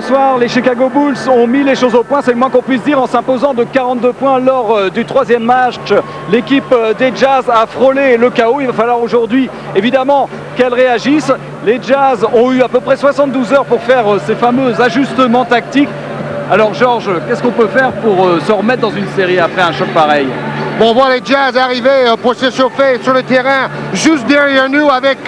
bonsoir. Les Chicago Bulls ont mis les choses au point, c'est le moins qu'on puisse dire, en s'imposant de 42 points lors du troisième match. L'équipe des Jazz a frôlé le chaos. Il va falloir aujourd'hui, évidemment, qu'elle réagisse. Les Jazz ont eu à peu près 72 heures pour faire ces fameux ajustements tactiques. Alors Georges, qu'est-ce qu'on peut faire pour se remettre dans une série après un choc pareil? Bon, on voit les Jazz arriver pour se chauffer sur le terrain juste derrière nous avec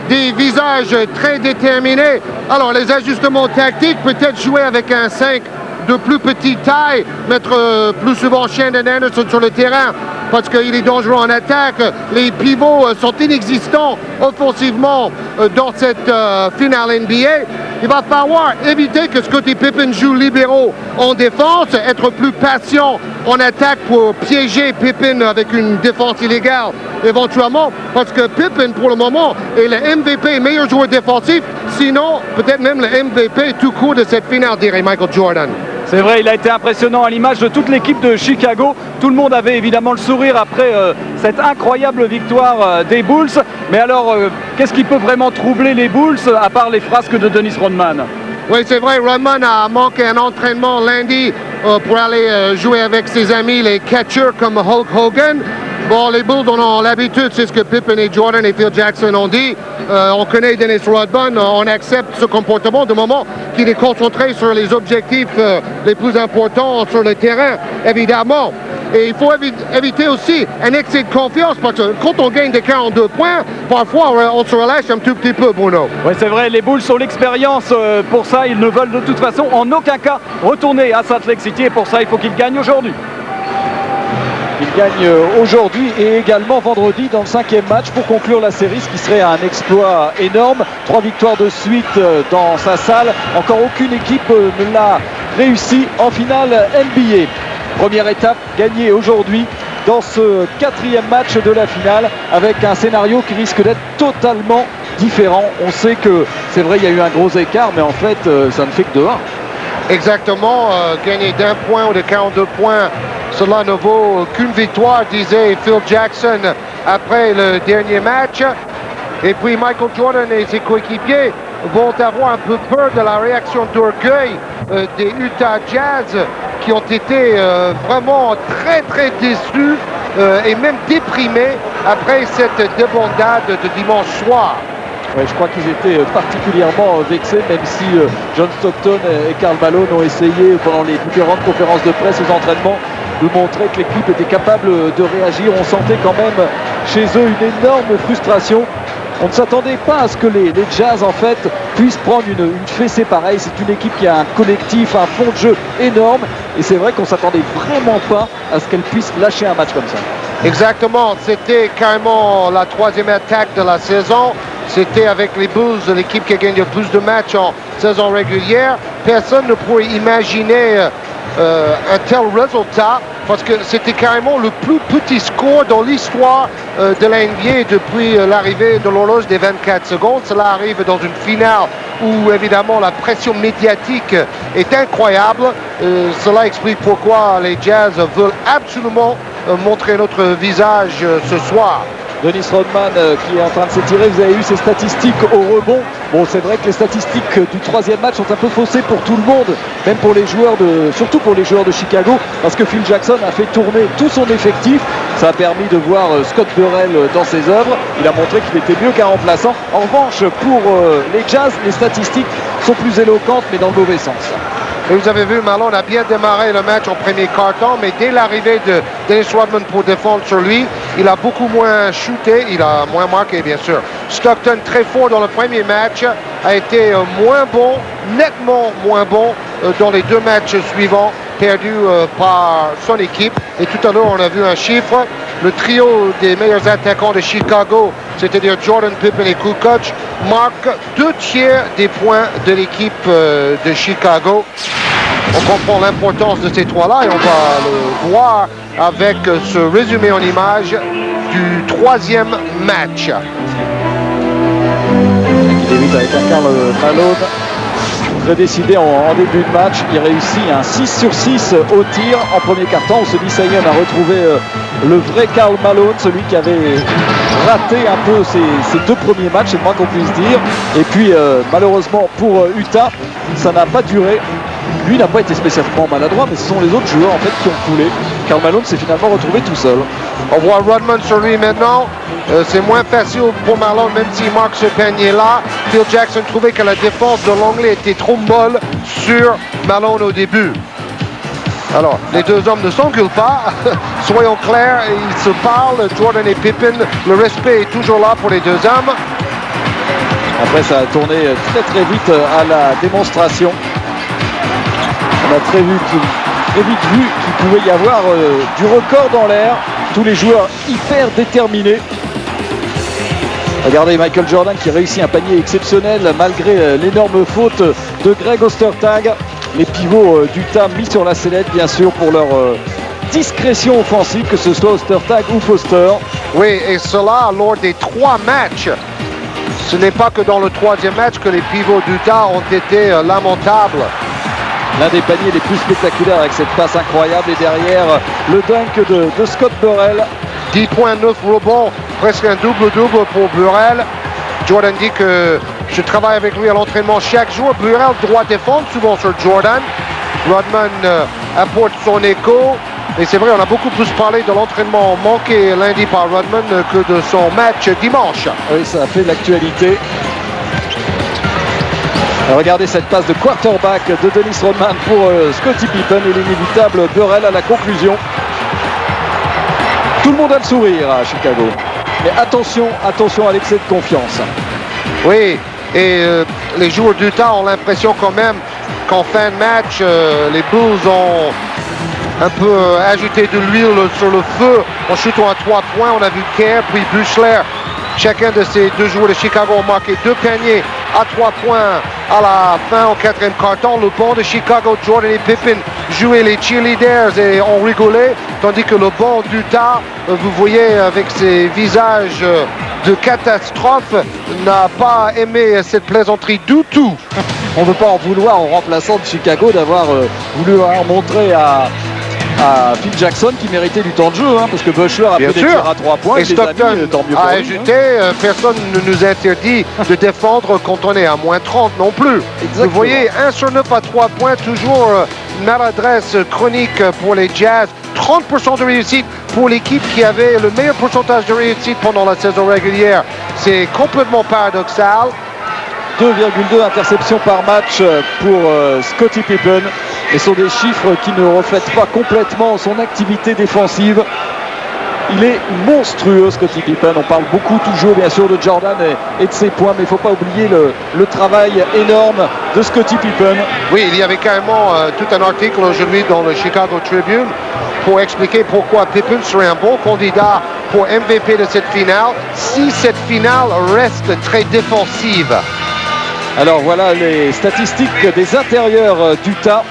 des visages très déterminés. Alors, les ajustements tactiques, peut-être jouer avec un 5 de plus petite taille, mettre plus souvent Shandon Anderson sur le terrain parce qu'il est dangereux en attaque. Les pivots sont inexistants offensivement dans cette finale NBA. Il va falloir éviter que Scottie Pippen joue libéraux en défense, être plus patient en attaque pour piéger Pippen avec une défense illégale éventuellement, parce que Pippen pour le moment est le MVP, meilleur joueur défensif, sinon peut-être même le MVP tout court de cette finale, dirait Michael Jordan. C'est vrai, il a été impressionnant à l'image de toute l'équipe de Chicago. Tout le monde avait évidemment le sourire après cette incroyable victoire des Bulls. Mais alors, qu'est-ce qui peut vraiment troubler les Bulls, à part les frasques de Dennis Rodman? Oui, c'est vrai, Rodman a manqué un entraînement lundi pour aller jouer avec ses amis, les catchers comme Hulk Hogan. Bon, les Bulls ont l'habitude, c'est ce que Pippen et Jordan et Phil Jackson ont dit. On connaît Dennis Rodman, on accepte ce comportement du moment qu'il est concentré sur les objectifs les plus importants sur le terrain, évidemment. Et il faut éviter aussi un excès de confiance parce que quand on gagne des 42 points, parfois on se relâche un tout petit peu, Bruno. Oui, c'est vrai, les Bulls ont l'expérience pour ça. Ils ne veulent de toute façon en aucun cas retourner à Salt Lake City et pour ça, il faut qu'ils gagnent aujourd'hui. Il gagne aujourd'hui et également vendredi dans le 5e match pour conclure la série, ce qui serait un exploit énorme. 3 victoires de suite dans sa salle. Encore aucune équipe ne l'a réussi en finale NBA. Première étape gagnée aujourd'hui dans ce 4e match de la finale avec un scénario qui risque d'être totalement différent. On sait que c'est vrai, il y a eu un gros écart, mais en fait, ça ne fait que 2-1. Exactement, gagner d'1 point ou de 42 points, cela ne vaut qu'une victoire, disait Phil Jackson après le dernier match. Et puis Michael Jordan et ses coéquipiers vont avoir un peu peur de la réaction d'orgueil des Utah Jazz qui ont été vraiment très déçus et même déprimés après cette débandade de dimanche soir. Ouais, je crois qu'ils étaient particulièrement vexés, même si John Stockton et Karl Malone ont essayé pendant les différentes conférences de presse aux entraînements de montrer que l'équipe était capable de réagir. On sentait quand même chez eux une énorme frustration. On ne s'attendait pas à ce que les Jazz en fait puissent prendre une fessée pareille. C'est une équipe qui a un collectif, un fond de jeu énorme et c'est vrai qu'on ne s'attendait vraiment pas à ce qu'elle puisse lâcher un match comme ça. Exactement, c'était carrément la 3e attaque de la saison. C'était avec les Bulls, l'équipe qui a gagné le plus de matchs en saison régulière. Personne ne pourrait imaginer un tel résultat parce que c'était carrément le plus petit score dans l'histoire de la NBA depuis l'arrivée de l'horloge des 24 secondes. Cela arrive dans une finale où évidemment la pression médiatique est incroyable. Cela explique pourquoi les Jazz veulent absolument montrer notre visage ce soir. Dennis Rodman qui est en train de s'étirer, vous avez eu ses statistiques au rebond. Bon, c'est vrai que les statistiques du 3e match sont un peu faussées pour tout le monde, même pour les joueurs surtout pour les joueurs de Chicago, parce que Phil Jackson a fait tourner tout son effectif. Ça a permis de voir Scott Burrell dans ses œuvres. Il a montré qu'il était mieux qu'un remplaçant. En revanche, pour les Jazz, les statistiques sont plus éloquentes, mais dans le mauvais sens. Et vous avez vu, Malone a bien démarré le match en premier quart-temps, mais dès l'arrivée de Dennis Rodman pour défendre sur lui, il a beaucoup moins shooté, il a moins marqué bien sûr. Stockton très fort dans le premier match, a été moins bon, nettement moins bon dans les 2 matchs suivants, perdu par son équipe. Et tout à l'heure, on a vu un chiffre, le trio des meilleurs attaquants de Chicago, c'est-à-dire Jordan, Pippen et Kukoc, marque 2/3 des points de l'équipe de Chicago. On comprend l'importance de ces 3-là et on va le voir avec ce résumé en image du 3e match. Qui débute avec un Karl Malone. très décidé en début de match. Il réussit un 6 sur 6 au tir en premier quart-temps. On se dit ça y est, on a retrouvé le vrai Karl Malone, celui qui avait raté un peu ses deux premiers matchs, c'est le moins qu'on puisse dire. Et puis malheureusement pour Utah, ça n'a pas duré. Lui n'a pas été spécialement maladroit, mais ce sont les autres joueurs en fait qui ont coulé. Karl Malone s'est finalement retrouvé tout seul. On voit Rodman sur lui maintenant. C'est moins facile pour Malone, même s'il marque ce panier-là. Phil Jackson trouvait que la défense de l'Anglais était trop molle sur Malone au début. Alors, les deux hommes ne s'engueulent pas. Soyons clairs, ils se parlent. Jordan et Pippen, le respect est toujours là pour les deux hommes. Après, ça a tourné très vite à la démonstration. On a très vite vu qu'il pouvait y avoir du record dans l'air. Tous les joueurs hyper déterminés. Regardez Michael Jordan qui réussit un panier exceptionnel malgré l'énorme faute de Greg Ostertag. Les pivots d'Utah mis sur la sellette bien sûr pour leur discrétion offensive, que ce soit Ostertag ou Foster. Oui, et cela lors des 3 matchs. Ce n'est pas que dans le 3e match que les pivots d'Utah ont été lamentables. L'un des paniers les plus spectaculaires avec cette passe incroyable, et derrière le dunk de Scott Burrell. 10 points, 9 rebonds, presque un double-double pour Burrell. Jordan dit que je travaille avec lui à l'entraînement chaque jour. Burrell doit défendre souvent sur Jordan. Rodman apporte son écho. Et c'est vrai, on a beaucoup plus parlé de l'entraînement manqué lundi par Rodman que de son match dimanche. Oui, ça a fait l'actualité. Regardez cette passe de quarterback de Dennis Rodman pour Scottie Pippen et l'inévitable Burrell à la conclusion. Tout le monde a le sourire à Chicago. Mais attention à l'excès de confiance. Oui, et les joueurs d'Utah ont l'impression quand même qu'en fin de match, les Bulls ont un peu ajouté de l'huile sur le feu en shootant à 3 points. On a vu Kerr puis Buechler. Chacun de ces deux joueurs de Chicago ont marqué 2 paniers à 3 points à la fin au 4e quart-temps. Le banc de Chicago, Jordan et Pippen jouaient les cheerleaders et ont rigolé, tandis que le banc d'Utah, vous voyez avec ses visages de catastrophe, n'a pas aimé cette plaisanterie du tout. On ne veut pas en vouloir aux remplaçants de Chicago d'avoir voulu montrer à Phil Jackson qui méritait du temps de jeu, parce que Buechler a fait des tirs à 3 points. Et Stockton a ajouté, personne ne nous interdit de défendre quand on est à moins 30 non plus. Exactement. Vous voyez, 1 sur 9 à 3 points, toujours maladresse chronique pour les Jazz. 30% de réussite pour l'équipe qui avait le meilleur pourcentage de réussite pendant la saison régulière. C'est complètement paradoxal. 2,2 interceptions par match pour Scottie Pippen. Et ce sont des chiffres qui ne reflètent pas complètement son activité défensive. Il est monstrueux, Scottie Pippen. On parle beaucoup toujours bien sûr de Jordan et de ses points, mais il ne faut pas oublier le travail énorme de Scottie Pippen. Oui, il y avait carrément tout un article aujourd'hui dans le Chicago Tribune pour expliquer pourquoi Pippen serait un bon candidat pour MVP de cette finale si cette finale reste très défensive. Alors voilà les statistiques des intérieurs d'Utah.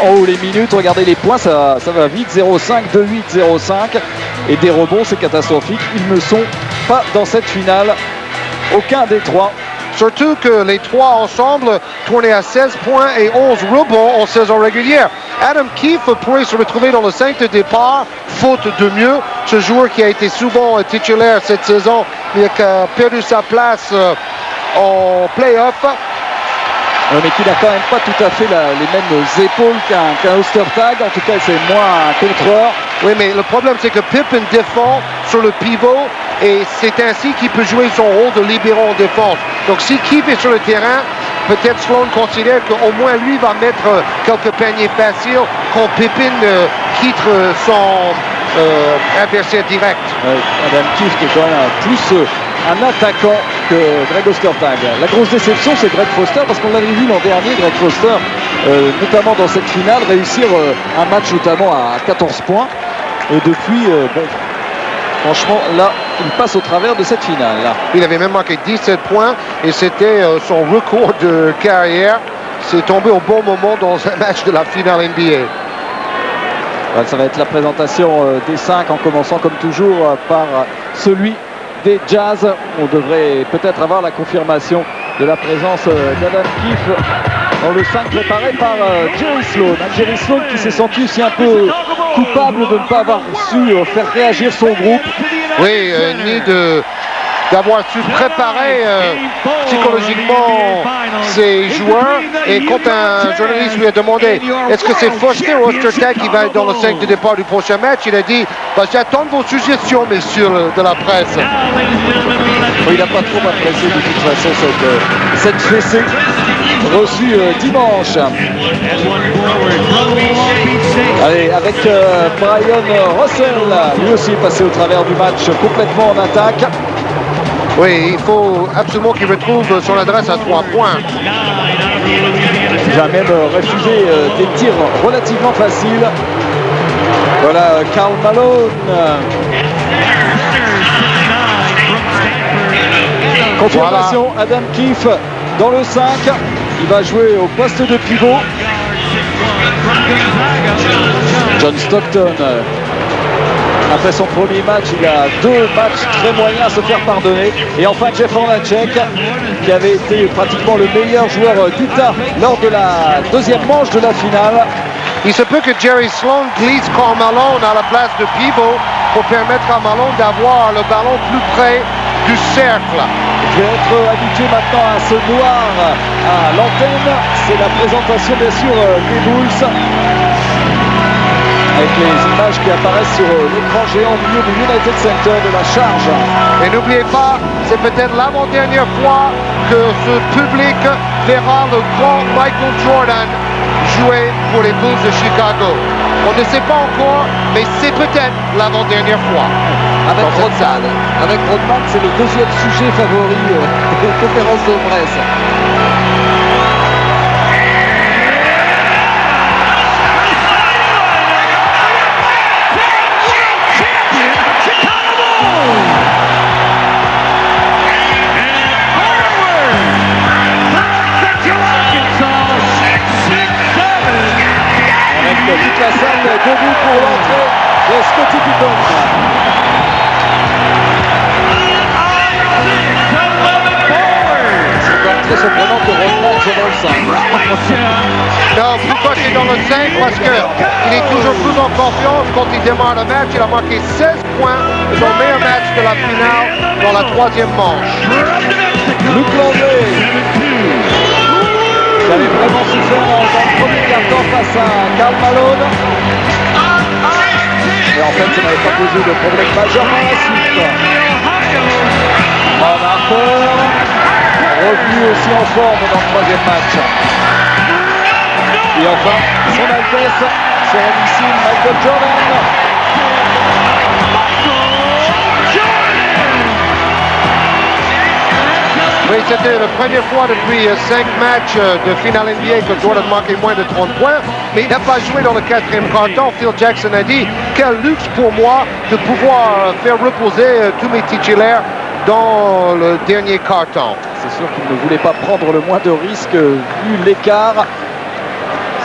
En haut les minutes, regardez les points, ça va vite, 0,5, 2,8, 0,5. Et des rebonds, c'est catastrophique. Ils ne sont pas dans cette finale, aucun des 3. Surtout que les 3 ensemble tournaient à 16 points et 11 rebonds en saison régulière. Adam Keefe pourrait se retrouver dans le 5 de départ, faute de mieux. Ce joueur qui a été souvent titulaire cette saison, mais qui a perdu sa place en play-off. Mais qui n'a quand même pas tout à fait les mêmes épaules qu'un Ostertag. En tout cas, c'est moins un contreur. Oui, mais le problème, c'est que Pippen défend sur le pivot et c'est ainsi qu'il peut jouer son rôle de libéraux en défense. Donc, si Keefe est sur le terrain, peut-être Sloan considère qu'au moins lui va mettre quelques paniers faciles quand Pippen quitte son adversaire direct. Adam Keefe qui est quand même plus un attaquant que Greg Ostertag. La grosse déception, c'est Greg Foster, parce qu'on l'avait vu l'an dernier, Greg Foster, notamment dans cette finale, réussir un match notamment à 14 points. Et depuis, franchement, là, il passe au travers de cette finale. Là. Il avait même marqué 17 points et c'était son record de carrière. C'est tombé au bon moment dans un match de la finale NBA. Ça va être la présentation des 5, en commençant comme toujours par celui des Jazz. On devrait peut-être avoir la confirmation de la présence d'Adam Keefe dans le 5 préparé par Jerry Sloan. Jerry Sloan qui s'est senti aussi un peu coupable de ne pas avoir su faire réagir son groupe. Oui, ni d'avoir su préparer psychologiquement ses joueurs. Et quand un journaliste lui a demandé est-ce que c'est Foster ou Ostertag qui va être dans le 5 de départ du prochain match, il a dit j'attends vos suggestions, messieurs de la presse. Il n'a pas trop apprécié de toute façon cette fessée reçue dimanche. Allez, avec Brian Russell, lui aussi passé au travers du match complètement en attaque. Oui, il faut absolument qu'il retrouve son adresse à 3 points. Il a même refusé des tirs relativement faciles. Voilà, Karl Malone. Confirmation, voilà. Adam Keefe dans le 5. Il va jouer au poste de pivot. John Stockton. Après son premier match, il a 2 matchs très moyens à se faire pardonner. Et enfin Jeff Hornacek, qui avait été pratiquement le meilleur joueur d'Utah lors de la deuxième manche de la finale. Il se peut que Jerry Sloan glisse Karl Malone à la place de pivot pour permettre à Malone d'avoir le ballon plus près du cercle. Je vais être habitué maintenant à ce noir à l'antenne. C'est la présentation bien sûr des Bulls. Avec les images qui apparaissent sur l'écran géant au milieu du United Center de la charge. Et n'oubliez pas, c'est peut-être l'avant-dernière fois que ce public verra le grand Michael Jordan jouer pour les Bulls de Chicago. On ne sait pas encore, mais c'est peut-être l'avant-dernière fois. Avec Rodman. Avec Rodman, c'est le deuxième sujet favori des conférences de presse. Toute la salle debout pour l'entrée de Scottie Pippen. C'est quand même très surprenant que Rodman soit dans le 5. Non, pourquoi c'est dans le 5? Parce qu'il est toujours plus en confiance quand il démarre le match. Il a marqué 16 points, son meilleur match de la finale dans la 3e manche. Luc Longley, qui avait vraiment souffert dans le premier quart-temps face à Karl Malone. Et en fait, ça n'avait pas posé de problème majeur dans la suite. Ron Harper, revenu aussi en forme dans le 3e match. Et enfin, son Altesse, sérénissime Michael Jordan. Oui, c'était la première fois depuis 5 matchs de finale NBA que Jordan marquait moins de 30 points, mais il n'a pas joué dans le 4e quart-temps. Phil Jackson a dit « Quel luxe pour moi de pouvoir faire reposer tous mes titulaires dans le dernier quart-temps. » C'est sûr qu'il ne voulait pas prendre le moins de risques vu l'écart.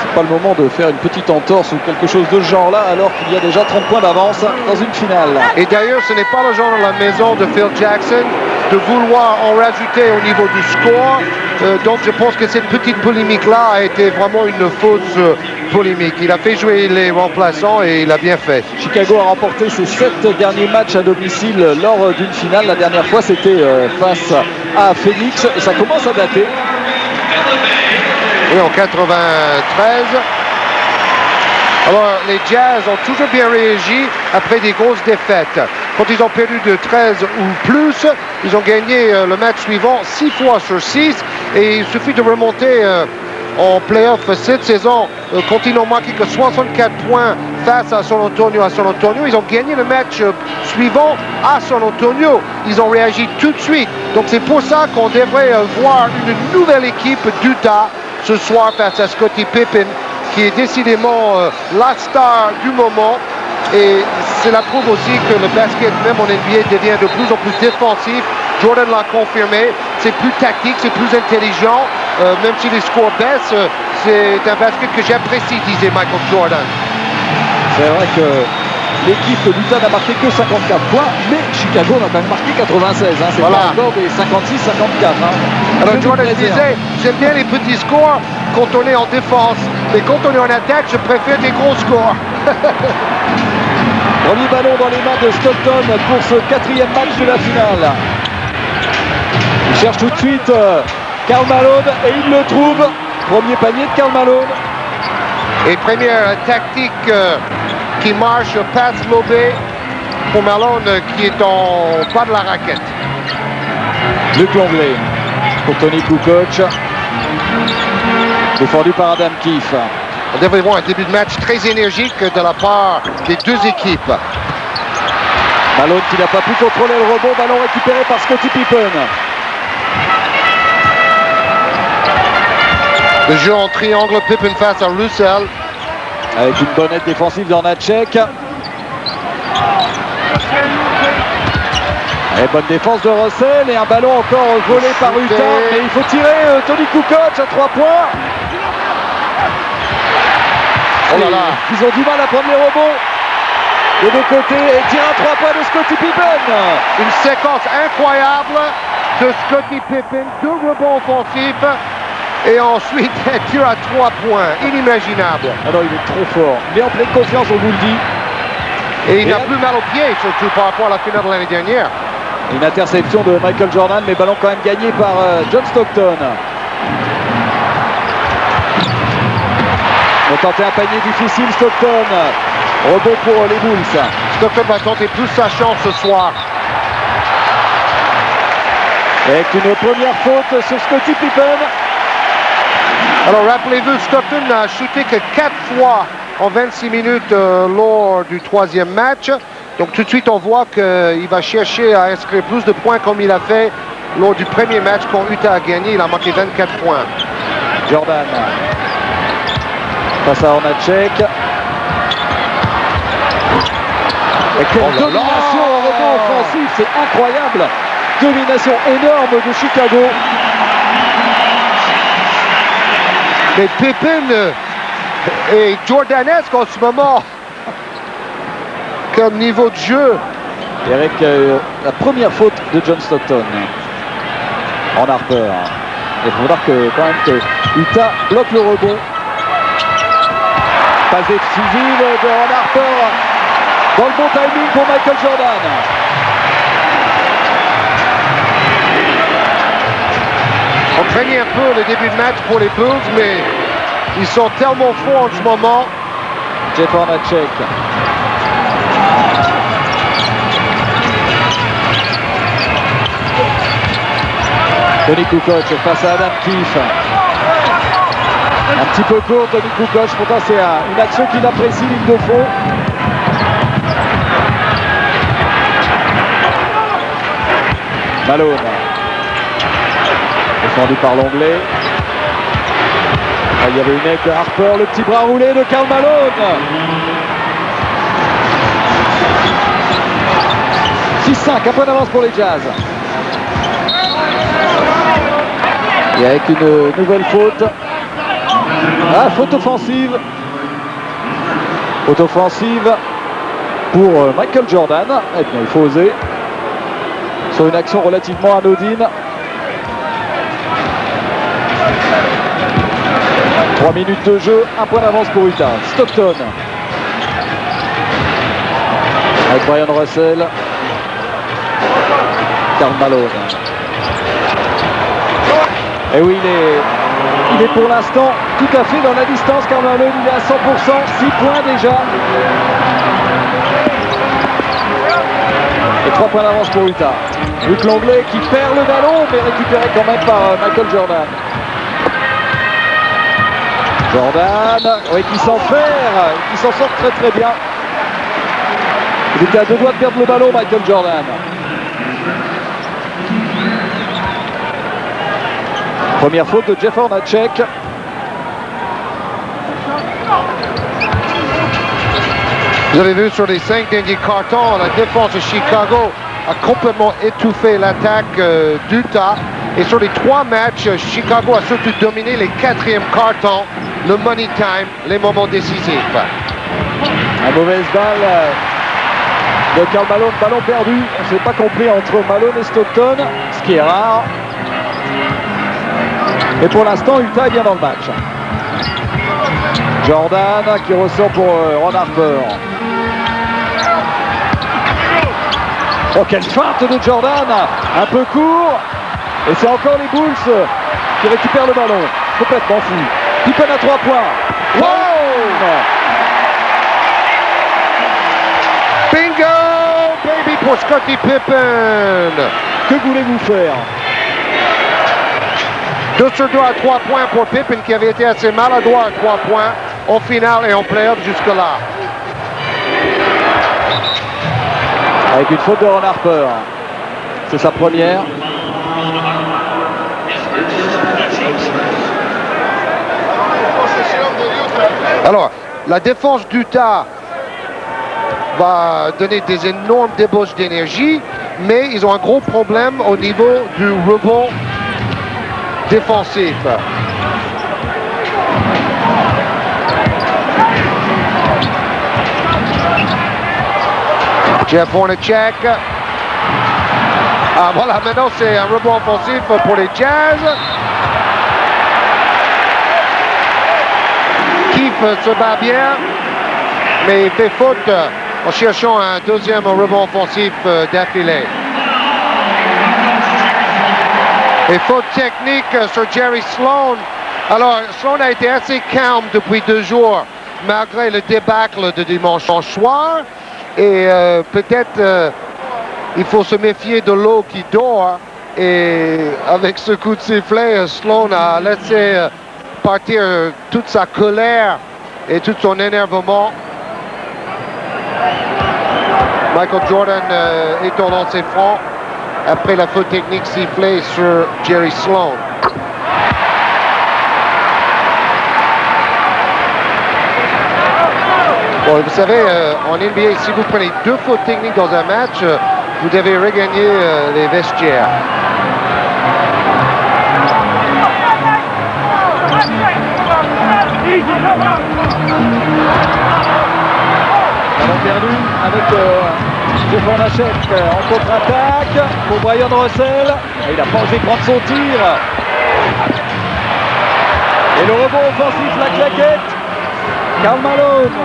C'est pas le moment de faire une petite entorse ou quelque chose de ce genre-là alors qu'il y a déjà 30 points d'avance dans une finale. Et d'ailleurs, ce n'est pas le genre de la maison de Phil Jackson de vouloir en rajouter au niveau du score. Donc je pense que cette petite polémique-là a été vraiment une fausse polémique. Il a fait jouer les remplaçants et il a bien fait. Chicago a remporté ses 7 derniers matchs à domicile lors d'une finale. La dernière fois, c'était face à Phoenix et ça commence à dater. Oui, en 93. Alors, les Jazz ont toujours bien réagi après des grosses défaites. Quand ils ont perdu de 13 ou plus, ils ont gagné le match suivant 6 fois sur 6. Et il suffit de remonter en play-off cette saison. Quand ils n'ont marqué que 64 points face à San Antonio, ils ont gagné le match suivant à San Antonio. Ils ont réagi tout de suite. Donc c'est pour ça qu'on devrait voir une nouvelle équipe d'Utah ce soir face à Scottie Pippen, qui est décidément la star du moment. Et cela prouve aussi que le basket, même en NBA, devient de plus en plus défensif. Jordan l'a confirmé. C'est plus tactique, c'est plus intelligent. Même si les scores baissent, c'est un basket que j'apprécie, disait Michael Jordan. C'est vrai que l'équipe d'Utah n'a marqué que 54 points, mais Chicago en a quand même marqué 96. Hein. C'est Voilà. pas encore des 56-54. Hein. Alors Que Jordan du plaisir. disait, j'aime bien les petits scores quand on est en défense, mais quand on est en attaque, je préfère des gros scores. Premier ballon dans les mains de Stockton pour ce 4e match de la finale. Il cherche tout de suite Karl Malone et il le trouve. Premier panier de Karl Malone. Et première tactique qui marche, passe lobé pour Malone qui est en bas de la raquette. Luc Longley pour Tony Kukoc. Défendu par Adam Keefe. On devrait voir un début de match très énergique de la part des deux équipes. Malone qui n'a pas pu contrôler le rebond. Ballon récupéré par Scottie Pippen. Le jeu en triangle, Pippen face à Russell. Avec une bonne aide défensive d'Hornacek. Et bonne défense de Russell et un ballon encore volé par Utah. Mais il faut tirer Tony Kukoc à 3 points. Oh là là. Ils ont du mal à prendre les rebonds. De deux côtés et tir à 3 points de Scottie Pippen. Une séquence incroyable de Scottie Pippen, 2 rebonds offensifs et ensuite un tir à 3 points, inimaginable. Alors il est trop fort, mais en pleine confiance, on vous le dit. Et il n'a plus mal aux pieds, surtout par rapport à la finale de l'année dernière. Une interception de Michael Jordan, mais ballon quand même gagné par John Stockton. On tentait un panier difficile, Stockton. Rebond pour les Bulls. Stockton va tenter plus sa chance ce soir. Avec une première faute sur Scottie Pippen. Alors rappelez-vous, Stockton n'a shooté que 4 fois en 26 minutes lors du 3e match. Donc tout de suite on voit qu'il va chercher à inscrire plus de points comme il a fait lors du premier match quand Utah a gagné. Il a marqué 24 points. Jordan face à Hornacek. Et quelle domination en rebond offensif, c'est incroyable. Domination énorme de Chicago. Mais Pippen est jordanesque en ce moment. Quel niveau de jeu. Et avec la première faute de John Stockton en Harper. Il faut voir que quand même que Utah bloque le rebond. Passe décisive de Ron Harper. Dans le bon timing pour Michael Jordan. On craignait un peu le début de match pour les Bulls, mais ils sont tellement forts en ce moment. Jeff Hornacek. Tony Kukoc face à Adam Keefe. Un petit peu court Tony Kukoc, pourtant c'est une action qu'il apprécie, ligne de fond. Malone. Défendu par Longley. Il y avait une aide de Harper, le petit bras roulé de Karl Malone. 6-5, un point d'avance pour les Jazz. Et avec une nouvelle faute. Ah, faute offensive. Faute offensive pour Michael Jordan. Eh bien, il faut oser. Sur une action relativement anodine. 3 minutes de jeu, un point d'avance pour Utah. Stockton. Avec Brian Russell. Karl Malone. Et oui, il est pour l'instant tout à fait dans la distance. Karl Malone, il est à 100%, 6 points déjà. Et 3 points d'avance pour Utah. Luc Longley qui perd le ballon, mais récupéré quand même par Michael Jordan. Jordan, oui, qui s'en fait, qui s'en sort très très bien. Il était à 2 doigts de perdre le ballon, Michael Jordan. Première faute de Jeff Hornacek. Vous avez vu sur les 5 derniers cartons, la défense de Chicago a complètement étouffé l'attaque d'Utah. Et sur les 3 matchs, Chicago a surtout dominé les 4e cartons, le money time, les moments décisifs. La mauvaise balle de Karl Malone. Ballon perdu, on ne s'est pas compris entre Malone et Stockton, ce qui est rare. Et pour l'instant, Utah est bien dans le match. Jordan qui ressort pour Ron Harper. Oh, quelle feinte de Jordan, un peu court. Et c'est encore les Bulls qui récupèrent le ballon. Complètement fou. Pippen à 3 points. Wow! Bingo, baby, pour Scottie Pippen. Que voulez-vous faire? 2 sur 2 à 3 points pour Pippen qui avait été assez maladroit à 3 points au final et en play-off jusque-là. Avec une faute de Ron Harper. C'est sa première. Alors, la défense d'Utah va donner des énormes débauches d'énergie, mais ils ont un gros problème au niveau du rebond défensif. Jeff Hornacek. Ah voilà, maintenant c'est un rebond offensif pour les Jazz. Keith se bat bien, mais il fait faute en cherchant un deuxième rebond offensif d'affilée. Et faute technique sur Jerry Sloan. Alors, Sloan a été assez calme depuis 2 jours, malgré le débâcle de dimanche soir. Et peut-être il faut se méfier de l'eau qui dort. Et avec ce coup de sifflet, Sloan a laissé partir toute sa colère et tout son énervement. Michael Jordan est au lancer franc après la faute technique sifflée sur Jerry Sloan. Bon, vous savez, en NBA, si vous prenez 2 fautes techniques dans un match, vous devez regagner les vestiaires. Ballon perdu avec Jeff Hornacek en contre-attaque pour Brian Russell. Et il a pas osé prendre son tir. Et le rebond offensif, la claquette. Karl Malone.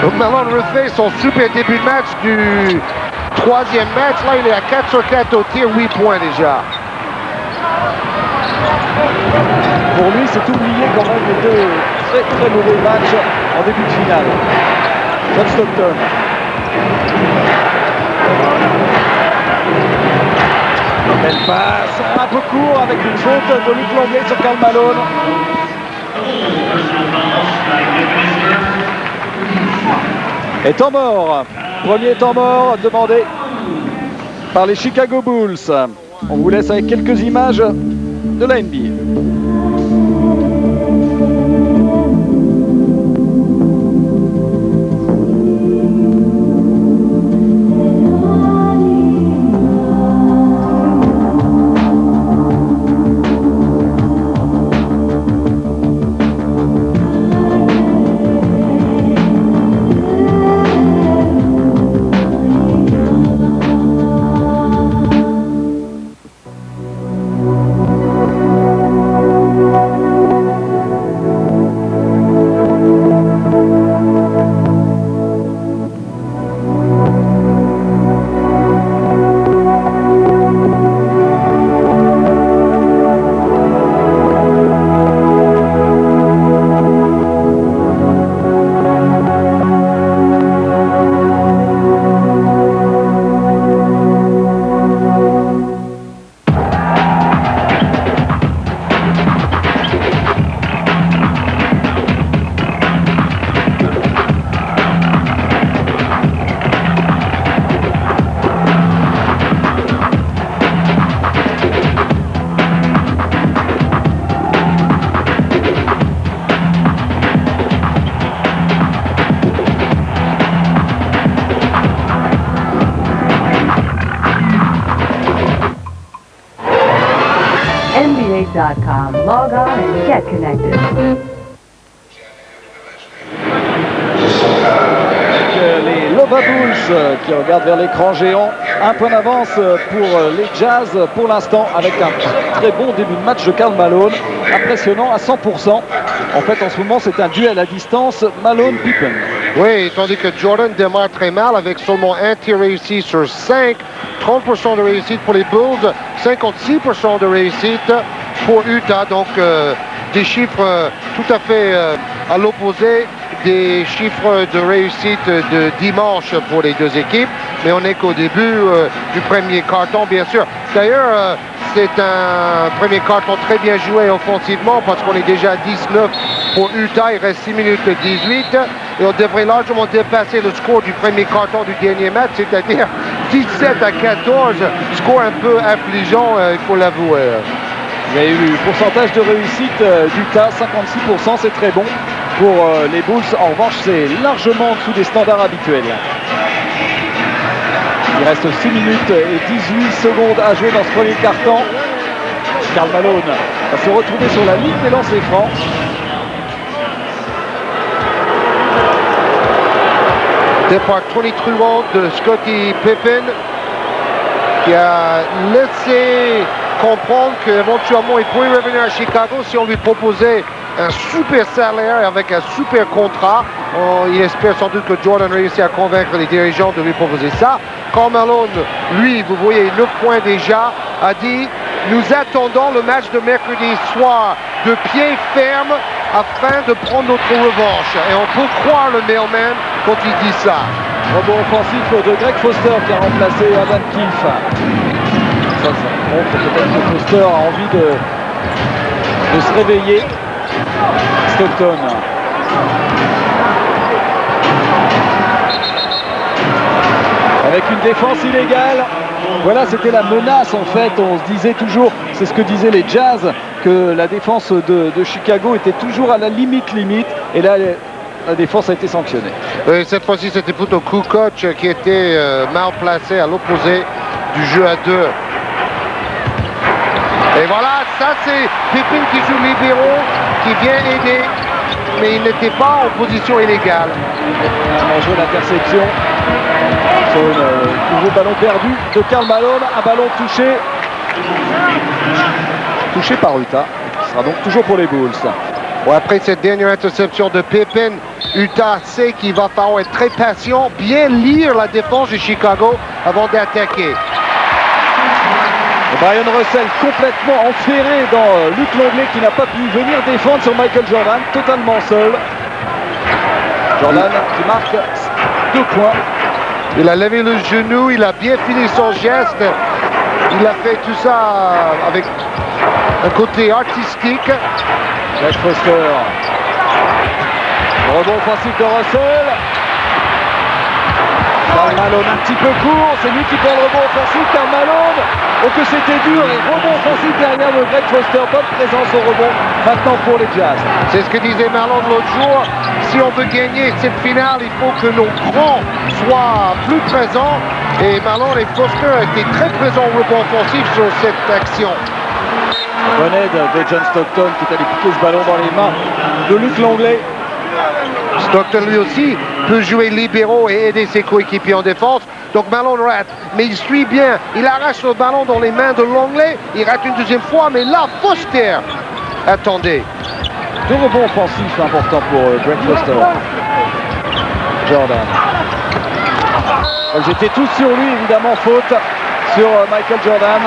Donc Malone refait son super début de match du 3e match. Là, il est à 4 sur 4 au tir, 8 points déjà. Pour lui, c'est oublié quand même les 2 très mauvais matchs en début de finale. John Stockton. Belle passe, un peu court avec une faute de Luc Longley sur Karl Malone. Et temps mort. Premier temps mort demandé par les Chicago Bulls. On vous laisse avec quelques images de la NBA. NBA.com. Log on and get connected. Nova Bulls qui regarde vers l'écran géant. Un point d'avance pour les Jazz pour l'instant avec un très bon début de match de Karl Malone. Impressionnant à 100%. En fait, en ce moment, c'est un duel à distance Malone-Pippen. Oui, tandis que Jordan démarre très mal avec seulement un tir réussi sur 5. 30% de réussite pour les Bulls, 56% de réussite pour Utah. Donc, des chiffres tout à fait à l'opposé des chiffres de réussite de dimanche pour les deux équipes. Mais on n'est qu'au début du premier carton, bien sûr. D'ailleurs, c'est un premier carton très bien joué offensivement parce qu'on est déjà à 19 pour Utah. Il reste 6 minutes 18 et on devrait largement dépasser le score du premier carton du dernier match, c'est-à-dire 17 à 14. Score un peu affligeant, il faut l'avouer. Il y a eu le pourcentage de réussite d'Utah, 56%, c'est très bon. Pour les Bulls, en revanche, c'est largement en dessous des standards habituels. Il reste 6 minutes et 18 secondes à jouer dans ce premier quart-temps. Karl Malone va se retrouver sur la ligne des lancers francs. Départ 23 de Scottie Pippen qui a laissé comprendre qu'éventuellement il pourrait revenir à Chicago si on lui proposait un super salaire avec un super contrat. Il espère sans doute que Jordan réussit à convaincre les dirigeants de lui proposer ça. Karl Malone, lui, vous voyez, 9 points déjà, a dit « Nous attendons le match de mercredi soir de pied ferme afin de prendre notre revanche. » Et on peut croire le mailman quand il dit ça. Rebond offensif de Greg Foster qui a remplacé Adam Keefe. Ça montre peut-être que Foster a envie de se réveiller. Stockton. Avec une défense illégale. Voilà, c'était la menace en fait. On se disait toujours, c'est ce que disaient les Jazz, que la défense de Chicago était toujours à la limite. Et là, la défense a été sanctionnée. Oui, cette fois-ci, c'était plutôt Kukoc qui était mal placé à l'opposé du jeu à deux. Et voilà, ça c'est Pippen qui joue libéraux, qui vient aider, mais il n'était pas en position illégale. On joue l'interception sur un nouveau ballon perdu de Karl Malone, un ballon touché par Utah. Ce sera donc toujours pour les Bulls. Bon, après cette dernière interception de Pippen, Utah sait qu'il va falloir être très patient, bien lire la défense de Chicago avant d'attaquer. Brian Russell complètement enferré dans Luc Longley qui n'a pas pu venir défendre sur Michael Jordan, totalement seul. Jordan qui marque 2 points. Il a levé le genou, il a bien fini son geste. Il a fait tout ça avec un côté artistique. Greg Foster. Rebond offensif de Russell. Karl Malone un petit peu court, c'est lui qui prend le rebond offensif. Karl Malone, oh que c'était dur, et rebond offensif derrière de Greg Foster, bonne présence au rebond maintenant pour les Jazz. C'est ce que disait Malone l'autre jour, si on veut gagner cette finale, il faut que nos grands soient plus présents, et Malone et Foster étaient très présents au rebond offensif sur cette action. Bonne aide de John Stockton qui est allé piquer ce ballon dans les mains de Luc Longley. Stockton lui aussi peut jouer libéraux et aider ses coéquipiers en défense. Donc Malone rate, mais il suit bien. Il arrache le ballon dans les mains de Longley. Il rate une deuxième fois, mais là, Foster. Attendez. 2 rebonds offensifs importants pour Greg Foster. Jordan. Ils étaient tous sur lui, évidemment, faute sur Michael Jordan.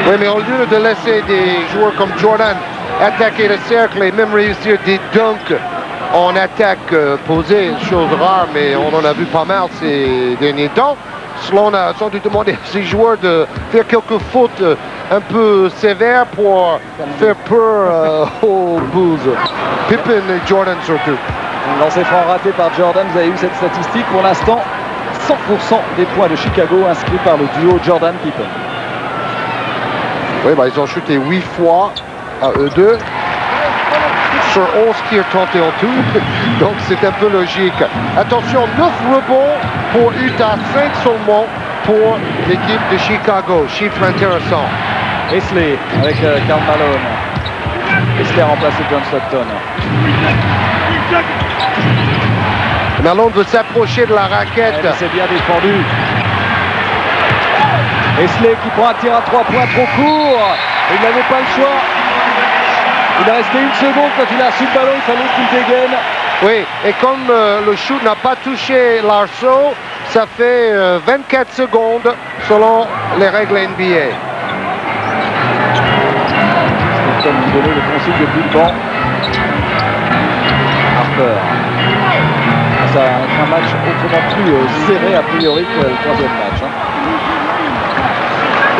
Oui, mais au lieu de laisser des joueurs comme Jordan attaquer le cercle et même réussir des dunks en attaque posée, chose rare, mais on en a vu pas mal ces derniers temps. Sloan a sans doute demandé à ses joueurs de faire quelques fautes un peu sévères pour faire peur aux Bulls. Pippen et Jordan surtout. Lancé franc raté par Jordan, vous avez eu cette statistique. Pour l'instant, 100% des points de Chicago inscrits par le duo Jordan-Pippen. Oui, bah, ils ont shooté 8 fois à eux deux. Sur 11 tirs tentés en tout, donc c'est un peu logique. Attention, 9 rebonds pour Utah, 5 seulement pour l'équipe de Chicago. Chiffre intéressant. Isley avec Karl Malone. Isley a remplacé John Stockton. Malone veut s'approcher de la raquette. C'est bien défendu. Esley qui prend un tir à 3 points trop court. Il n'avait pas le choix. Il a resté une seconde quand il a reçu le ballon. Il fallait qu'il dégaine. Oui, et comme le shoot n'a pas touché l'arceau, ça fait 24 secondes selon les règles NBA. Comme il donnait le consigne depuis le banc. Harper. Ça va être un match autrement plus serré a priori que le troisième match.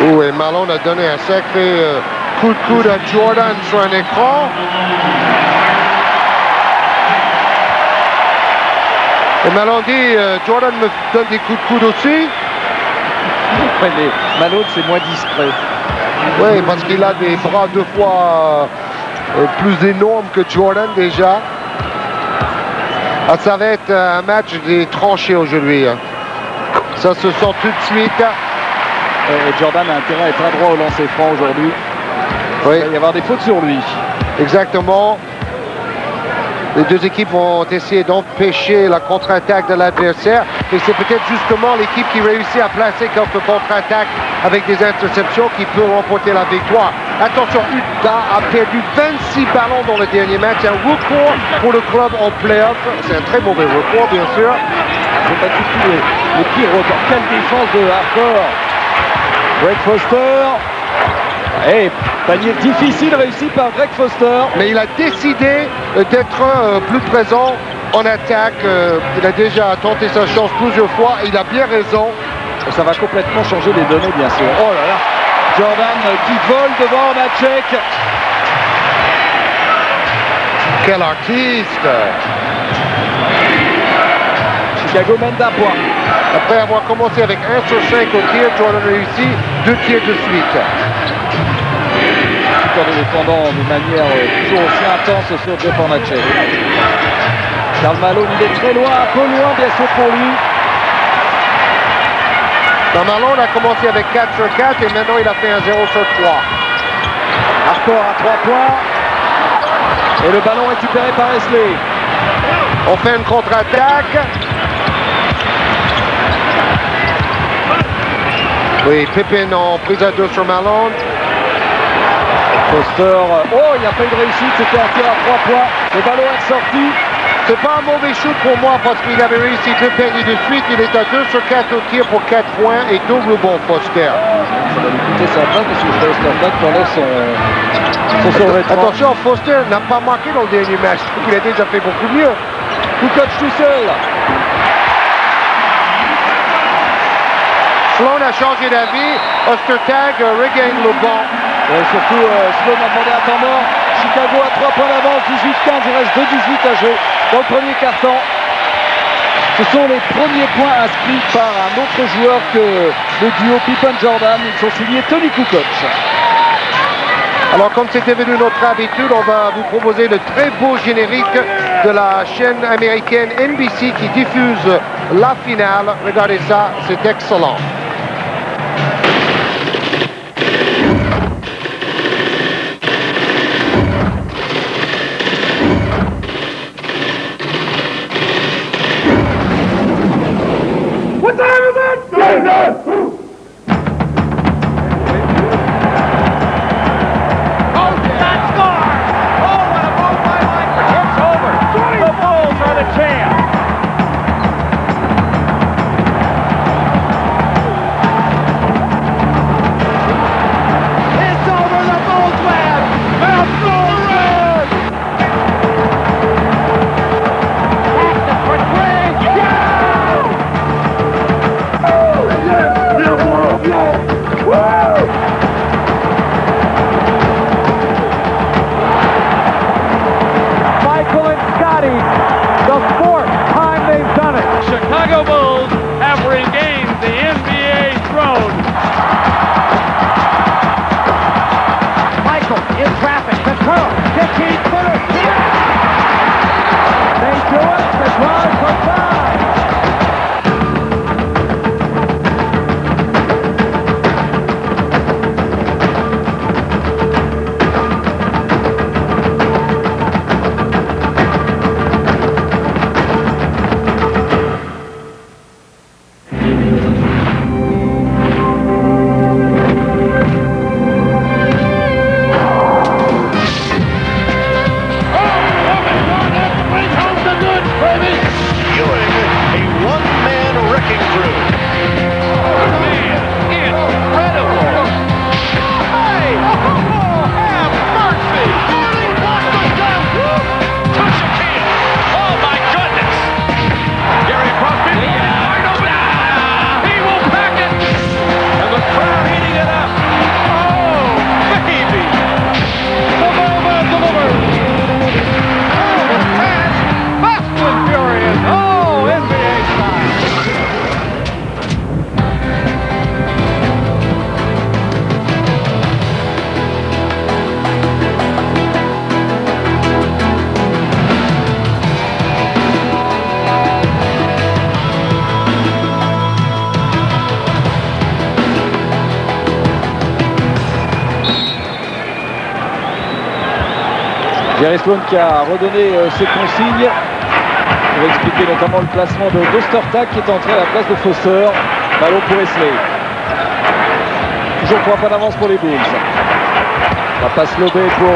Oui, Malone a donné un sacré coup de coude à Jordan sur un écran. Et Malone dit, Jordan me donne des coups de coude aussi. Mais Malone c'est moins discret. Oui, parce qu'il a des bras 2 fois plus énormes que Jordan déjà. Ah, ça va être un match des tranchées aujourd'hui. Ça se sent tout de suite. Et Jordan a intérêt à être adroit au lancer franc aujourd'hui. Oui. Il va y avoir des fautes sur lui. Exactement. Les deux équipes vont essayer d'empêcher la contre-attaque de l'adversaire. Et c'est peut-être justement l'équipe qui réussit à placer quelques contre-attaques avec des interceptions qui peut remporter la victoire. Attention, Utah a perdu 26 ballons dans le dernier match. Un record pour le club en play-off. C'est un très mauvais record, bien sûr. C'est pas du tout les pires records. Quelle défense de Harper. Greg Foster. Et panier difficile réussi par Greg Foster. Mais il a décidé d'être plus présent en attaque. Il a déjà tenté sa chance plusieurs fois et il a bien raison. Et ça va complètement changer les données, bien sûr. Oh là là. Jordan qui vole devant Natchek. Quel artiste! Chicago mène d'un point. Après avoir commencé avec 1 sur 5 au tir, Jordan réussit 2 tirs de suite. Encore des défendants de manière toujours aussi intense sur Jeff Hornacek. Karl Malone, il est très loin, un peu loin bien sûr pour lui. Malone a commencé avec 4 sur 4 et maintenant il a fait un 0 sur 3. Harper à 3 points. Et le ballon récupéré par Esley. On fait une contre-attaque. Oui, Pippen en prise à 2 sur Malone. Foster, oh, il n'y a pas eu de réussite, c'était un tir à 3 points. Le ballon est sorti. C'est pas un mauvais shoot pour moi parce qu'il avait réussi 2 paniers de suite. Il est à 2 sur 4 au tir pour 4 points et double bon Foster. Ça va lui coûter sa place parce que Foster enlève son survêtement. Attention, Foster n'a pas marqué dans le dernier match. Il a déjà fait beaucoup mieux. Kukoc tout seul. Sloan a changé d'avis. Ostertag regagne le banc. Et surtout, Sloan a demandé un temps mort. Chicago a 3 points d'avance, 18-15, il reste 2-18 à jouer dans le premier quart-temps. Ce sont les premiers points inscrits par un autre joueur que le duo Pippen-Jordan. Ils sont signés Tony Kukoc. Alors comme c'est devenu notre habitude, on va vous proposer le très beau générique de la chaîne américaine NBC qui diffuse la finale. Regardez ça, c'est excellent. What time is it? Chicago Bulls have regained the NBA throne. Michael in traffic, control, 15-footer. They do it, the drive for 5. Jerry Sloan qui a redonné ses consignes pour expliquer notamment le placement de Ostertag qui est entré à la place de Foster. Ballon pour Esley. Toujours 3 points d'avance pour les Bulls. La passe lobée pour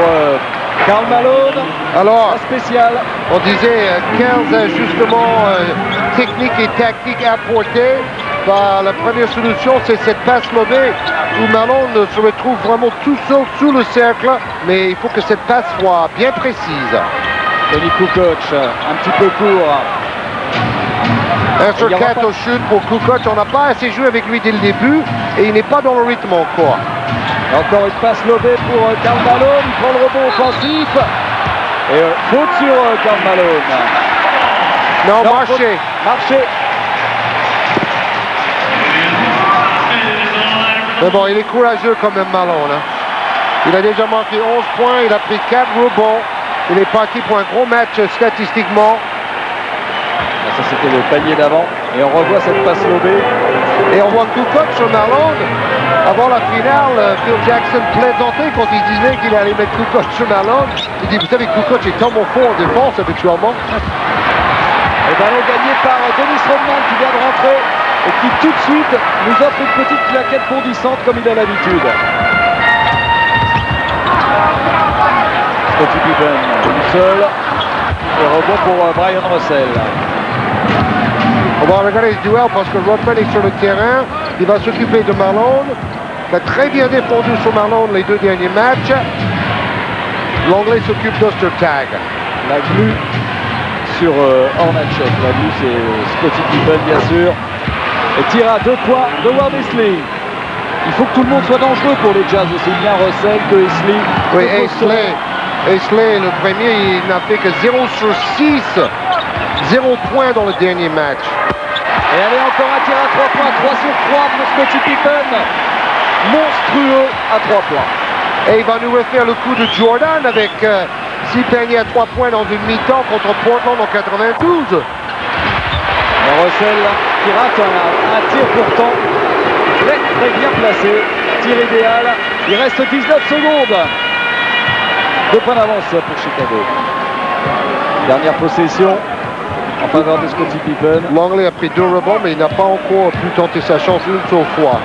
Karl Malone. Alors, la spéciale. On disait 15 ajustements techniques et tactiques apportés. La première solution, c'est cette passe lobée où Malone se retrouve vraiment tout seul sous le cercle, mais il faut que cette passe soit bien précise. Tony Kukoc, un petit peu court. 1 sur 4 au shoot pour Kukoc. On n'a pas assez joué avec lui dès le début et il n'est pas dans le rythme encore. Encore une passe lobée pour Karl Malone. Il prend le rebond offensif. Et faute sur Karl Malone. Non, marché. Marché. Mais bon, il est courageux quand même, Malone. Hein. Il a déjà marqué 11 points, il a pris 4 rebonds. Il est parti pour un gros match statistiquement. Ça, c'était le panier d'avant. Et on revoit cette passe lobée. Et on voit Kukoc sur Malone. Avant la finale, Phil Jackson plaisantait quand il disait qu'il allait mettre Kukoc sur Malone. Il dit, vous savez, Kukoc est tellement fort en défense habituellement. Et ballon gagné par Dennis Rodman qui vient de rentrer et qui tout de suite nous offre une petite claquette bondissante comme il a l'habitude. Scottie Pippen tout seul. Et rebond pour Brian Russell. On va regarder ce duel parce que Rodman est sur le terrain. Il va s'occuper de Malone. Il a très bien défendu sur Malone les 2 derniers matchs. L'Anglais s'occupe d'Ostertag. La glue sur Hornacek. La glue c'est Scottie Pippen bien sûr. Et tire à 2 points de Ward Esley. Il faut que tout le monde soit dangereux pour les Jazz aussi bien Russell que Esley. Oui, Esley, le premier, il n'a fait que 0 sur 6. 0 point dans le dernier match. Et allez, encore un tir à 3 points. 3 sur 3 pour Scottie Pippen. Monstrueux à 3 points. Et il va nous refaire le coup de Jordan avec 6 paniers à 3 points dans une mi-temps contre Portland en 92. Et Russell qui rate un tir pourtant très bien placé. Tir idéal. Il reste 19 secondes. 2 points d'avance pour Chicago. Dernière possession en faveur de Scottie Pippen. L'Anglais a pris 2 rebonds, mais il n'a pas encore pu tenter sa chance une seule fois.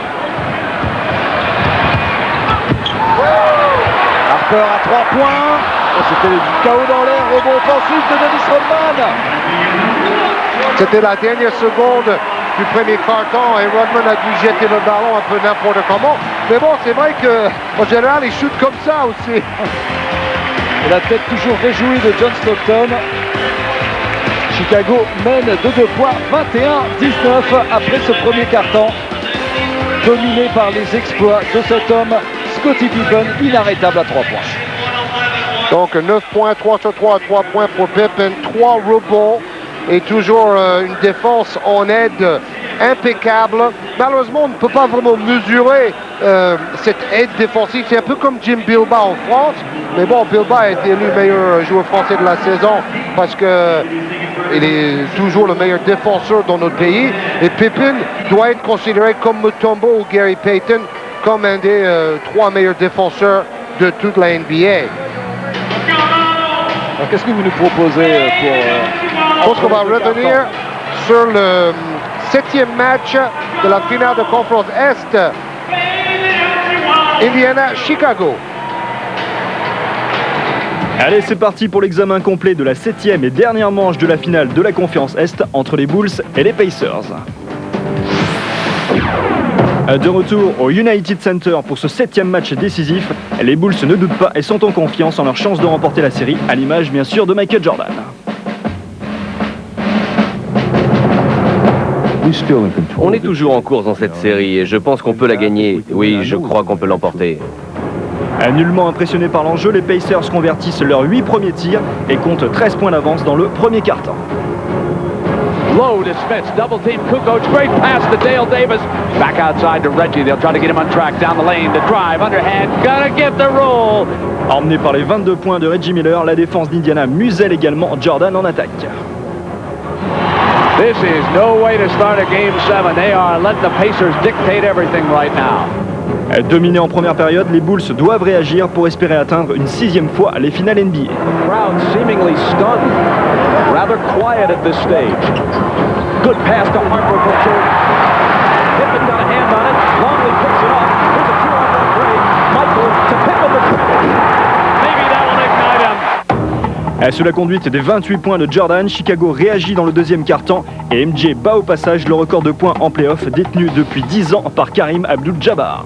Harper à 3 points. Oh, c'était du chaos dans l'air. Rebond offensif de Dennis Rodman. C'était la dernière seconde du premier quart-temps et Rodman a dû jeter le ballon un peu n'importe comment. Mais bon, c'est vrai qu'en général, il shoot comme ça aussi. Et la tête toujours réjouie de John Stockton. Chicago mène de 2 points, 21-19 après ce premier quart-temps. Dominé par les exploits de cet homme, Scottie Pippen, inarrêtable à 3 points. Donc 9 points, 3 sur 3 à 3 points pour Pippen, 3 rebonds et toujours une défense en aide impeccable. Malheureusement, on ne peut pas vraiment mesurer cette aide défensive. C'est un peu comme Jim Bilba en France. Mais bon, Bilba a été élu meilleur joueur français de la saison parce qu'il est toujours le meilleur défenseur dans notre pays. Et Pippen doit être considéré comme Mutombo ou Gary Payton comme un des 3 meilleurs défenseurs de toute la NBA. Alors, qu'est-ce que vous nous proposez pour... Je pense qu'on va revenir sur le 7e match de la finale de conférence Est. Indiana-Chicago. Allez, c'est parti pour l'examen complet de la 7e et dernière manche de la finale de la conférence Est entre les Bulls et les Pacers. De retour au United Center pour ce 7e match décisif, les Bulls ne doutent pas et sont en confiance en leur chance de remporter la série, à l'image bien sûr de Michael Jordan. On est toujours en course dans cette série et je pense qu'on peut la gagner. Oui, je crois qu'on peut l'emporter. Nullement impressionnés par l'enjeu, les Pacers convertissent leurs 8 premiers tirs et comptent 13 points d'avance dans le premier quart-temps. Low to Smith, double team Kukoc, great pass to Dale Davis. Back outside to Reggie, they'll try to get him on track, down the lane, the drive, underhand, gotta get the roll. Emmené par les 22 points de Reggie Miller, la défense d'Indiana muselle également Jordan en attaque. This is no way to start a game 7. They are letting the Pacers dictate everything right now. Dominés en première période, les Bulls doivent réagir pour espérer atteindre une 6e fois les finales NBA. Crowd seemingly stunned, rather quiet at this stage. Good pass to Harper for Jordan. Pippen got a hand on it. Longley picks it up. Here's a 2-on-1 break. Michael to Pippen the triple. Maybe that will ignite him. Sous la conduite des 28 points de Jordan, Chicago réagit dans le deuxième quart-temps et MJ bat au passage le record de points en play-off détenu depuis 10 ans par Karim Abdul-Jabbar.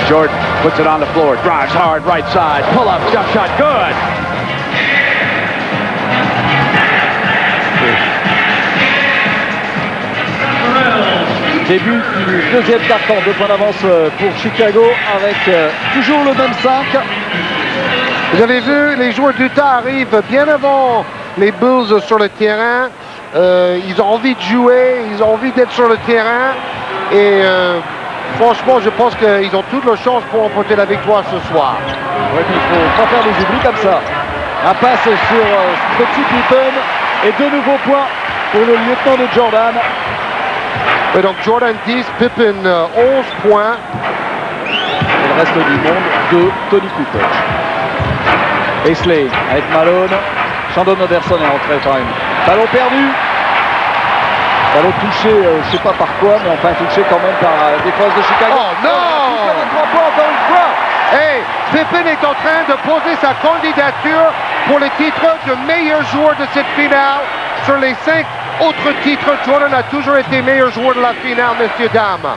Jordan puts it on the floor, drives hard, right side, pull up, jump shot, good. Début du deuxième quart-temps, 2 points d'avance pour Chicago avec toujours le même 5. Vous avez vu, les joueurs d'Utah arrivent bien avant les Bulls sur le terrain. Ils ont envie de jouer, ils ont envie d'être sur le terrain et franchement, je pense qu'ils ont toutes leurs chances pour remporter la victoire ce soir. Ouais, mais il ne faut pas faire des oublis comme ça. Un passe sur petit Pippen et 2 nouveaux points pour le lieutenant de Jordan. Et donc Jordan 10, Pippen 11 points. Et le reste du monde de Tony Cooper. Aisley avec Malone. Shandon Anderson est rentré quand même. Ballon perdu. Ballon touché, je ne sais pas par quoi, mais enfin touché quand même par la défense de Chicago. Oh non! 3 points encore une fois. Hey, Pippen est en train de poser sa candidature pour le titre de meilleur joueur de cette finale. Sur les 5 autres titres, Jordan a toujours été meilleur joueur de la finale, messieurs, dames.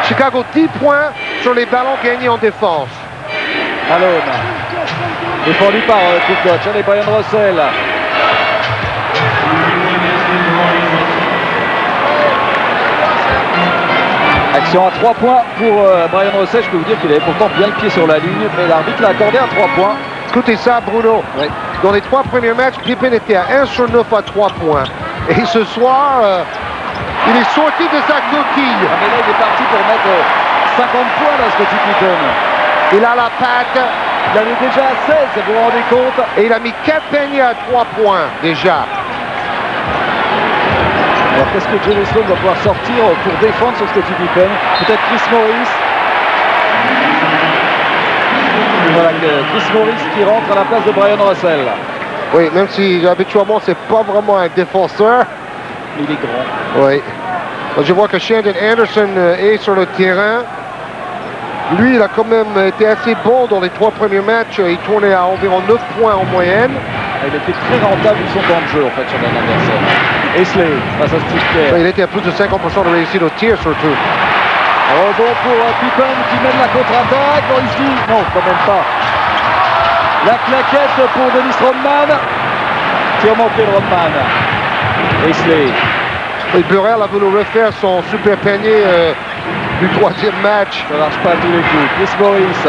Chicago 10 points sur les ballons gagnés en défense. Malone, défendu par Kukoc. Allez, Brian Russell. Action à 3 points pour Brian Russell. Je peux vous dire qu'il avait pourtant bien le pied sur la ligne, mais l'arbitre l'a accordé à 3 points. Écoutez ça, Bruno. Oui. Dans les 3 premiers matchs, Pippen était à 1 sur 9 à 3 points. Et ce soir, il est sorti de sa coquille. Ah, mais là, il est parti pour mettre 50 points, là, ce petit Pippen. Il a la patte. Il en est déjà à 16, vous vous rendez compte? Et il a mis 4 paniers à 3 points, déjà. Alors, qu'est-ce que Jerry Sloan va pouvoir sortir pour défendre sur Scottie Pippen? Peut-être Chris Morris. Voilà, Chris Morris qui rentre à la place de Brian Russell. Oui, même si habituellement c'est pas vraiment un défenseur. Mais il est grand. Oui. Je vois que Shandon Anderson est sur le terrain. Lui, il a quand même été assez bon dans les 3 premiers matchs. Il tournait à environ 9 points en moyenne. Il était très rentable sur son temps de jeu, en fait, Shandon Anderson. Aisley face à Steve Kerr. Il était à plus de 50% de réussite au tir, surtout. Rebond pour Pippen qui mène la contre-attaque. Bon, ici, non, quand même pas. La claquette pour Dennis Rodman. Tir manqué de Rodman. Aisley. Et Burrell a voulu refaire son super panier du 3e match. Ça marche pas à tous les coups. Chris Morris.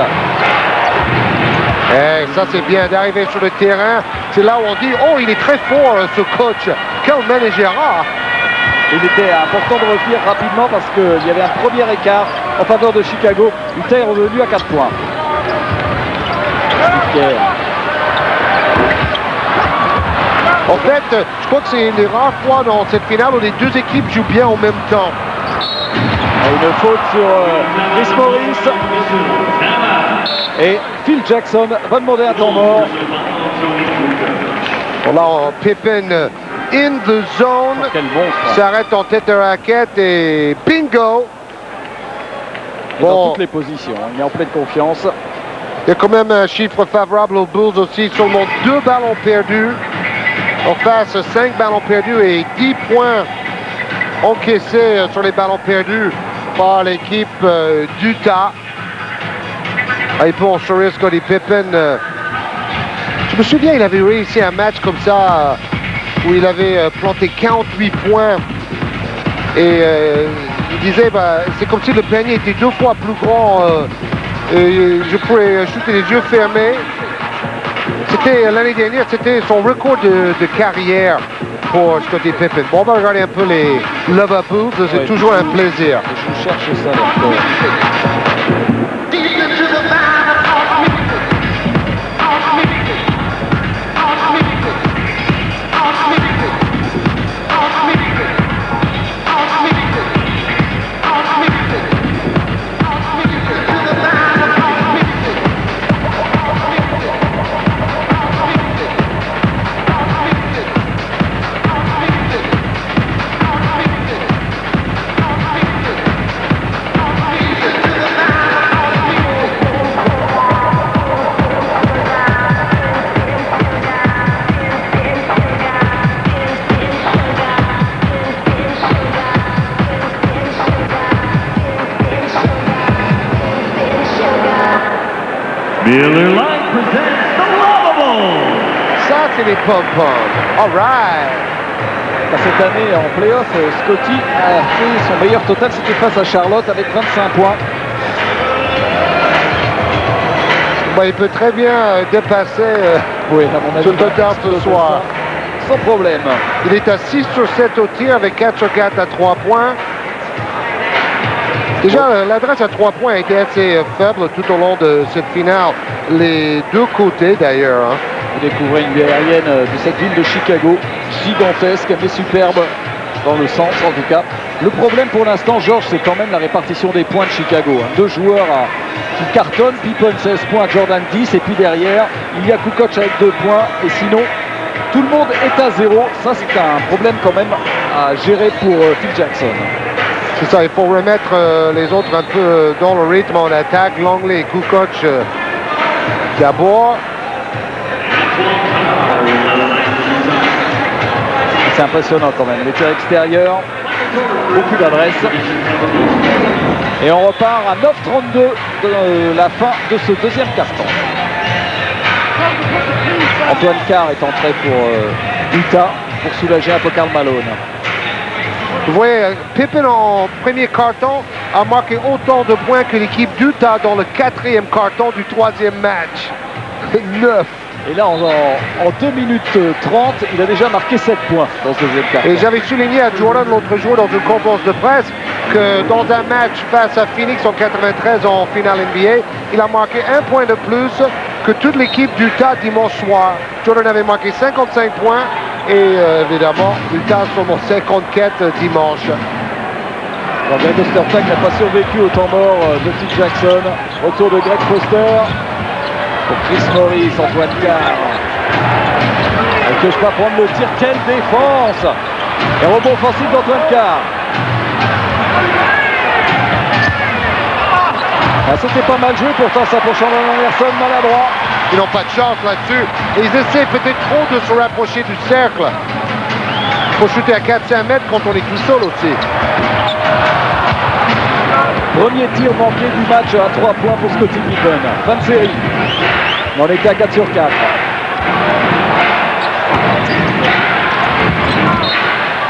Et ça, c'est bien d'arriver sur le terrain. C'est là où on dit, oh, il est très fort, ce coach. Quel manager! Il était important de revenir rapidement parce qu'il y avait un premier écart en faveur de Chicago. Utah est revenu à 4 points. En fait, je crois que c'est une des rares fois dans cette finale où les deux équipes jouent bien en même temps. Une faute sur Chris Morris. Et Phil Jackson va demander un temps mort. Bon, là, Pippen in the zone. Quel monstre. S'arrête en tête de raquette et bingo. Et dans toutes les positions, il est en pleine confiance. Il y a quand même un chiffre favorable aux Bulls aussi. Seulement 2 ballons perdus. En face, 5 ballons perdus et 10 points encaissés sur les ballons perdus par l'équipe d'Utah. Et pour Scottie Pippen, je me souviens, il avait réussi un match comme ça où il avait planté 48 points. Et il disait, c'est comme si le panier était 2 fois plus grand. Et je pourrais shooter les yeux fermés. C'était l'année dernière, c'était son record de carrière pour Scottie Pippen. Bon, on va regarder un peu les Love Bulls, c'est toujours un plaisir. Je cherche ça là. Miller Lite presents the Lavables. Ça, c'est les pom-poms. All right. Cette année en playoff, Scotty a fait son meilleur total, c'était face à Charlotte avec 25 points. Bon, il peut très bien dépasser Oui, à mon avis, ce total ce soir. sans problème. Il est à 6 sur 7 au tir avec 4 sur 4 à 3 points. Déjà, l'adresse à 3 points a été assez faible tout au long de cette finale. Les deux côtés d'ailleurs. Hein. Vous découvrez une aérienne de cette ville de Chicago, gigantesque mais superbe dans le centre en tout cas. Le problème pour l'instant, Georges, c'est quand même la répartition des points de Chicago. Hein. Deux joueurs qui cartonnent, Pippen 16 points, Jordan 10, et puis derrière, il y a Kukoc avec 2 points, et sinon, tout le monde est à 0. Ça, c'est un problème quand même à gérer pour Phil Jackson. C'est ça, il faut remettre les autres un peu dans le rythme en attaque. Longley et Kukoc d'abord. C'est impressionnant quand même, les tirs extérieurs, beaucoup d'adresse. Et on repart à 9:32 de la fin de ce deuxième carton. Antoine Carr est entré pour Utah pour soulager un peu Karl Malone. Vous voyez, Pippen en premier carton a marqué autant de points que l'équipe d'Utah dans le 4e carton du 3e match. 9. Et là, en 2 minutes 30, il a déjà marqué 7 points dans ce deuxième carton. Et j'avais souligné à Jordan l'autre jour dans une conférence de presse que dans un match face à Phoenix en 93 en finale NBA, il a marqué 1 point de plus que toute l'équipe d'Utah dimanche soir. Jordan avait marqué 55 points et évidemment, Utah seulement 54 dimanche. Greg Ostertag n'a pas survécu au temps mort de Phil Jackson. Retour de Greg Foster. Pour Chris Morris, Antoine Carr. Que je peux prendre le tir, quelle défense! Et rebond offensif d'Antoine Carr. Ah, c'était pas mal joué pourtant ça pour Chandler Anderson, maladroit. Ils n'ont pas de chance là-dessus. Et ils essaient peut-être trop de se rapprocher du cercle. Il faut shooter à 400 mètres quand on est tout seul aussi. Premier tir manqué du match à 3 points pour Scottie Pippen. Fin de série. On était à 4 sur 4.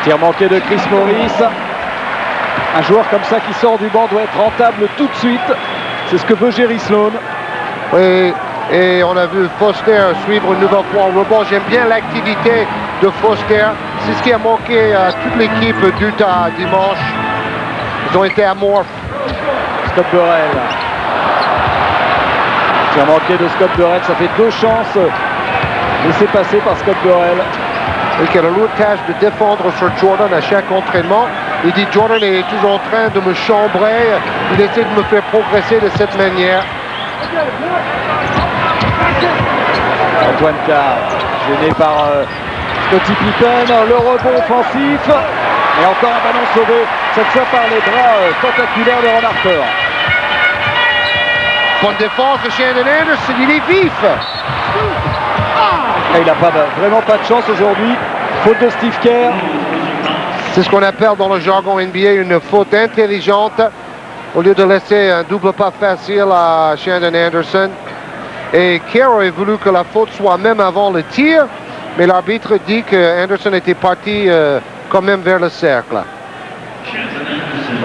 Tir manqué de Chris Morris. Un joueur comme ça qui sort du banc doit être rentable tout de suite. C'est ce que veut Jerry Sloan. Oui, et on a vu Foster suivre une nouvelle fois en rebond. J'aime bien l'activité de Foster. C'est ce qui a manqué à toute l'équipe d'Utah dimanche. Ils ont été amorphes. Scott Burrell. Tir manqué de Scott Burrell, ça fait 2 chances laissées passer par Scott Burrell. Et qui a la lourde tâche de défendre sur Jordan à chaque entraînement. Il dit Jordan est toujours en train de me chambrer. Il essaie de me faire progresser de cette manière. Antoine Carr, gêné par Scottie Pippen, le rebond offensif. Et encore un ballon sauvé, cette fois par les bras tentaculaires de Ron Harper. Bonne défense de Shandon Anderson, il est vif. Et il n'a vraiment pas de chance aujourd'hui. Faute de Steve Kerr. C'est ce qu'on appelle dans le jargon NBA une faute intelligente. Au lieu de laisser un double pas facile à Shandon Anderson. Et Kerr aurait voulu que la faute soit même avant le tir. Mais l'arbitre dit que Anderson était parti quand même vers le cercle.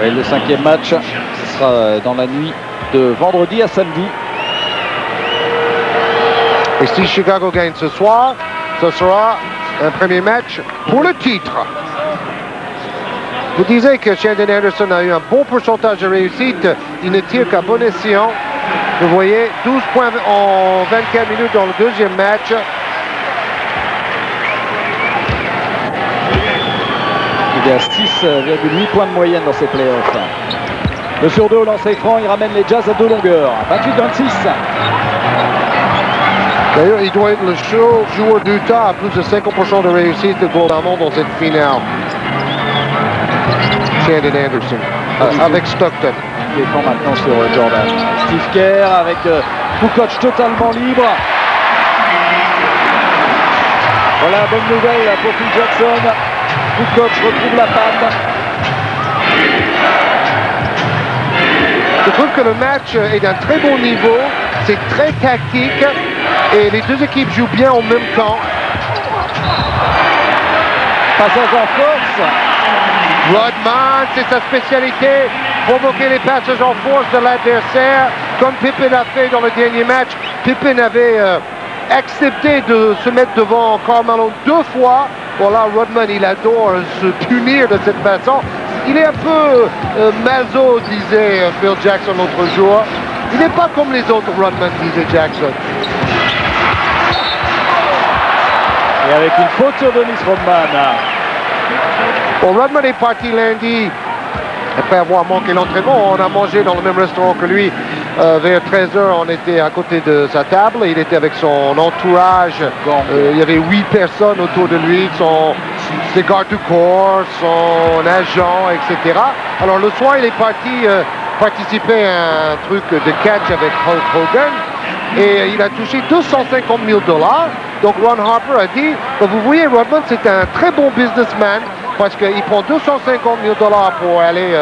Oui, le 5e match, ce sera dans la nuit de vendredi à samedi. Et si Chicago gagne ce soir, ce sera un premier match pour le titre. Vous disiez que Shandon Anderson a eu un bon pourcentage de réussite. Il ne tire qu'à bon escient. Vous voyez, 12 points en 24 minutes dans le deuxième match. Il est à 6,8 points de moyenne dans ses playoffs. Le sur 2 au lancer franc, il ramène les Jazz à 2 longueurs. 28-26. D'ailleurs, il doit être le seul joueur d'Utah à plus de 50% de réussite globalement dans cette finale. Shandon Anderson, avec Stockton. Il défend maintenant sur Jordan. Steve Kerr avec Kukoc totalement libre. Voilà, bonne nouvelle pour Phil Jackson. Kukoc retrouve la patte. Je trouve que le match est d'un très bon niveau. C'est très tactique et les deux équipes jouent bien en même temps. Passage en force. Rodman, c'est sa spécialité, provoquer les passages en force de l'adversaire, comme Pippen a fait dans le dernier match. Pippen avait accepté de se mettre devant Carmelo 2 fois. Voilà, Rodman, il adore se punir de cette façon. Il est un peu maso, disait Phil Jackson l'autre jour. Il n'est pas comme les autres Rodman, disait Jackson. Et avec une faute sur Dennis Rodman. Bon, Rodman est parti lundi. Après avoir manqué l'entraînement, on a mangé dans le même restaurant que lui. Vers 13h, on était à côté de sa table. Il était avec son entourage. Il y avait 8 personnes autour de lui, ses gardes du corps, son agent, etc. Alors le soir, il est parti participer à un truc de catch avec Hulk Hogan. Et il a touché $250 000. Donc Ron Harper a dit, vous voyez, Rodman, c'est un très bon businessman parce qu'il prend $250 000 pour aller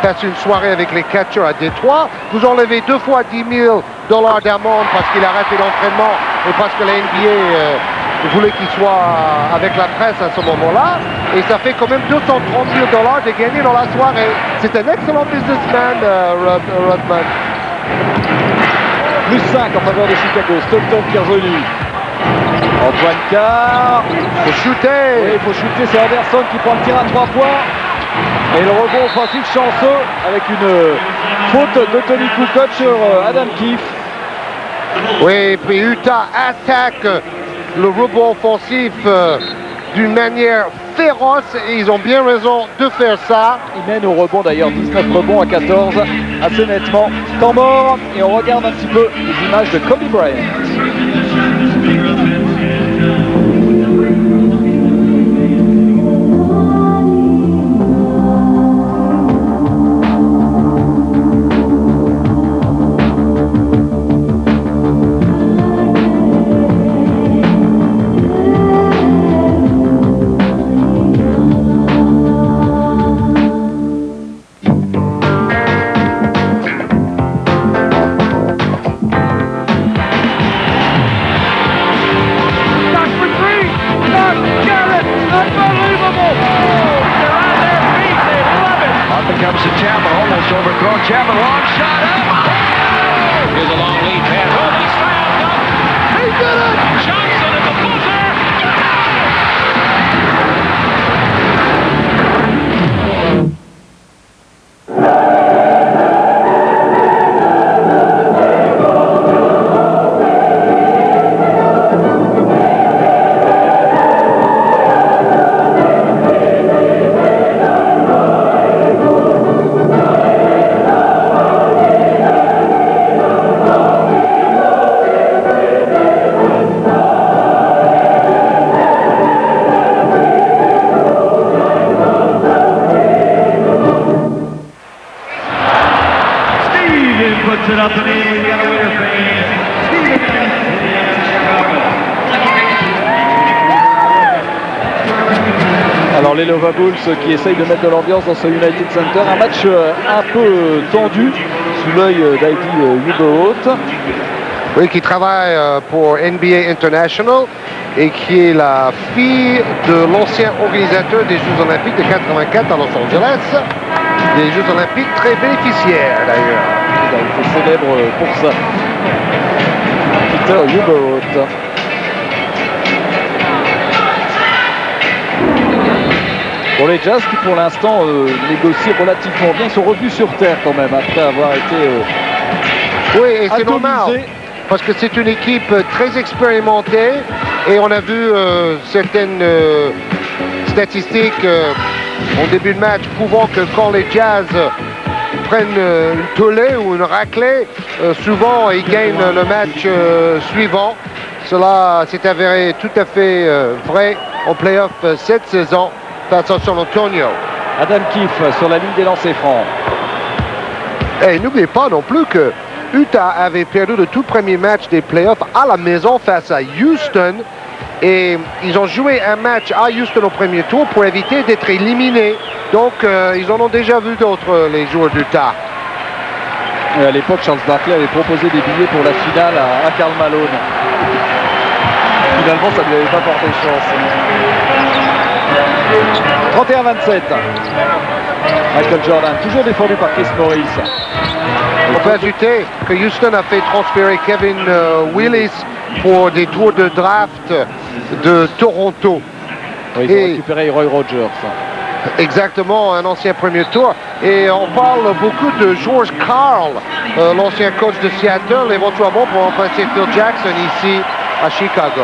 passer une soirée avec les catchers à Détroit. Vous enlevez 2 fois $10 000 d'amende parce qu'il a raté l'entraînement et parce que la NBA voulait qu'il soit avec la presse à ce moment-là. Et ça fait quand même $230 000 de gagner dans la soirée. C'est un excellent businessman, Rodman. Plus 5 en faveur de Chicago. Stockton qui est revenu. Antoine Carr. Faut shooter. Oui, il faut shooter. C'est Anderson qui prend le tir à 3 points. Et le rebond offensif chanceux avec une faute de Tony Kukoc sur Adam Keefe. Oui, et puis Utah attaque le rebond offensif d'une manière féroce et ils ont bien raison de faire ça. Il mène au rebond d'ailleurs, 19 rebonds à 14, assez nettement. Temps mort et on regarde un petit peu les images de Kobe Bryant. Comes to Chapman, almost overthrown. Chapman, long shot up. Here's a long lead pass. Oh, he slammed up. He did it! Johnson at the buzzer. Puts it up and in, the other winner fans. Alors les Nova Bulls qui essayent de mettre de l'ambiance dans ce United Center. Un match un peu tendu sous l'œil d'Heidi Uberholt. Oui, qui travaille pour NBA International et qui est la fille de l'ancien organisateur des Jeux Olympiques de 84 à Los Angeles. Des Jeux Olympiques très bénéficiaires d'ailleurs. Il a été célèbre pour ça. Peter Uberholt. Pour les Jazz qui pour l'instant négocient relativement bien, ils sont revenus sur terre quand même après avoir été oui, et c'est normal parce que c'est une équipe très expérimentée et on a vu certaines statistiques au début de match prouvant que quand les Jazz prennent une tollée ou une raclée, souvent ils gagnent le match suivant. Cela s'est avéré tout à fait vrai en play-off cette saison face à San Antonio. Adam Keefe sur la ligne des lancers francs. Et n'oubliez pas non plus que Utah avait perdu le tout premier match des playoffs à la maison face à Houston. Et ils ont joué un match à Houston au premier tour pour éviter d'être éliminés. Donc ils en ont déjà vu d'autres, les joueurs d'Utah. Et à l'époque, Charles Barkley avait proposé des billets pour la finale à Karl Malone. Finalement, ça ne lui avait pas porté chance. 31-27. Michael Jordan, toujours défendu par Chris Morris. On peut ajouter que Houston a fait transférer Kevin Willis pour des tours de draft de Toronto. Oui, ils ont récupéré Roy Rogers. Exactement, un ancien premier tour. Et on parle beaucoup de George Karl, l'ancien coach de Seattle, éventuellement pour remplacer Phil Jackson ici à Chicago.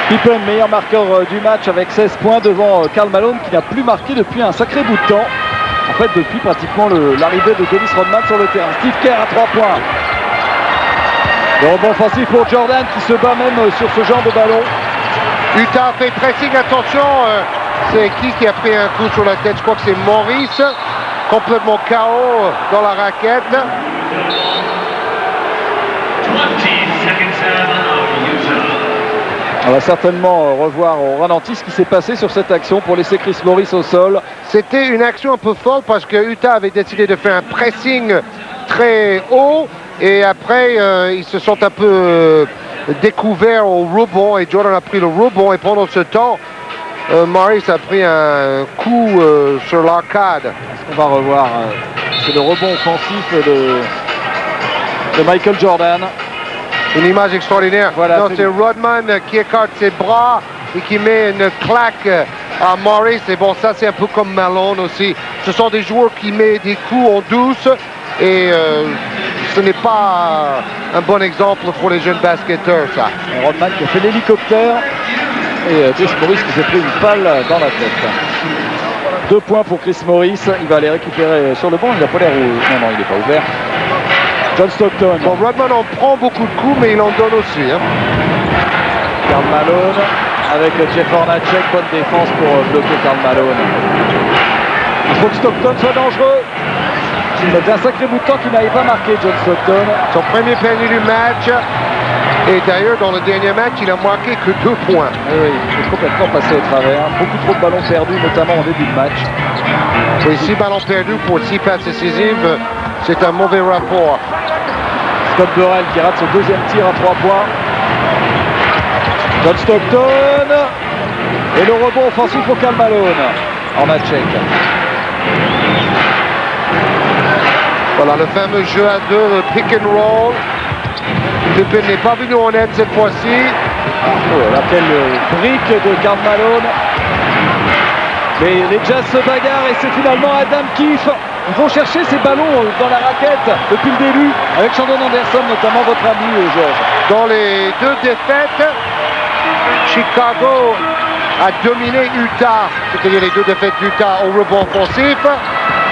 Pippen, meilleur marqueur du match avec 16 points devant Karl Malone qui n'a plus marqué depuis un sacré bout de temps. En fait, depuis pratiquement l'arrivée de Dennis Rodman sur le terrain. Steve Kerr à 3 points. Le rebond offensif pour Jordan qui se bat même sur ce genre de ballon. Utah fait pressing, attention, c'est qui a pris un coup sur la tête? Je crois que c'est Maurice, complètement KO dans la raquette. 20 seconds Utah. On va certainement revoir au ralenti ce qui s'est passé sur cette action pour laisser Chris Morris au sol. C'était une action un peu folle parce que Utah avait décidé de faire un pressing très haut et après ils se sont un peu découverts au rebond et Jordan a pris le rebond et pendant ce temps Morris a pris un coup sur l'arcade. On va revoir, c'est le rebond offensif de Michael Jordan. Une image extraordinaire. Voilà, c'est Rodman qui écarte ses bras et qui met une claque à Morris. Et bon, ça c'est un peu comme Malone aussi. Ce sont des joueurs qui mettent des coups en douce et ce n'est pas un bon exemple pour les jeunes basketteurs, ça. Et Rodman qui a fait l'hélicoptère et Chris Morris qui s'est pris une balle dans la tête. 2 points pour Chris Morris. Il va aller récupérer sur le banc. Il n'a pas l'air où... Non, il n'est pas ouvert. John Stockton. Bon, Rodman en prend beaucoup de coups, mais il en donne aussi. Karl Malone avec Jeff Hornacek. Bonne défense pour bloquer Karl Malone. Il faut que Stockton soit dangereux. Ça fait un sacré bout de temps qu'il n'avait pas marqué, John Stockton. Son premier panier du match. Et d'ailleurs, dans le dernier match, il a marqué que 2 points. Oui, il est complètement passé au travers. Beaucoup trop de ballons perdus, notamment en début de match. Et 6 ballons perdus pour 6 passes décisives, c'est un mauvais rapport. Scott Burrell qui rate son deuxième tir à 3 points. John Stockton. Et le rebond offensif pour Karl Malone. Hornacek. Voilà le fameux jeu à 2, le pick and roll. Pippen n'est pas venu en aide cette fois-ci. La belle brique de Karl Malone. Mais les Jazz se bagarrent et c'est finalement Adam Keefe. Ils vont chercher ces ballons dans la raquette depuis le début, avec Shandon Anderson notamment, votre ami Georges. Dans les 2 défaites, Chicago a dominé Utah, c'est-à-dire les 2 défaites d'Utah au rebond offensif.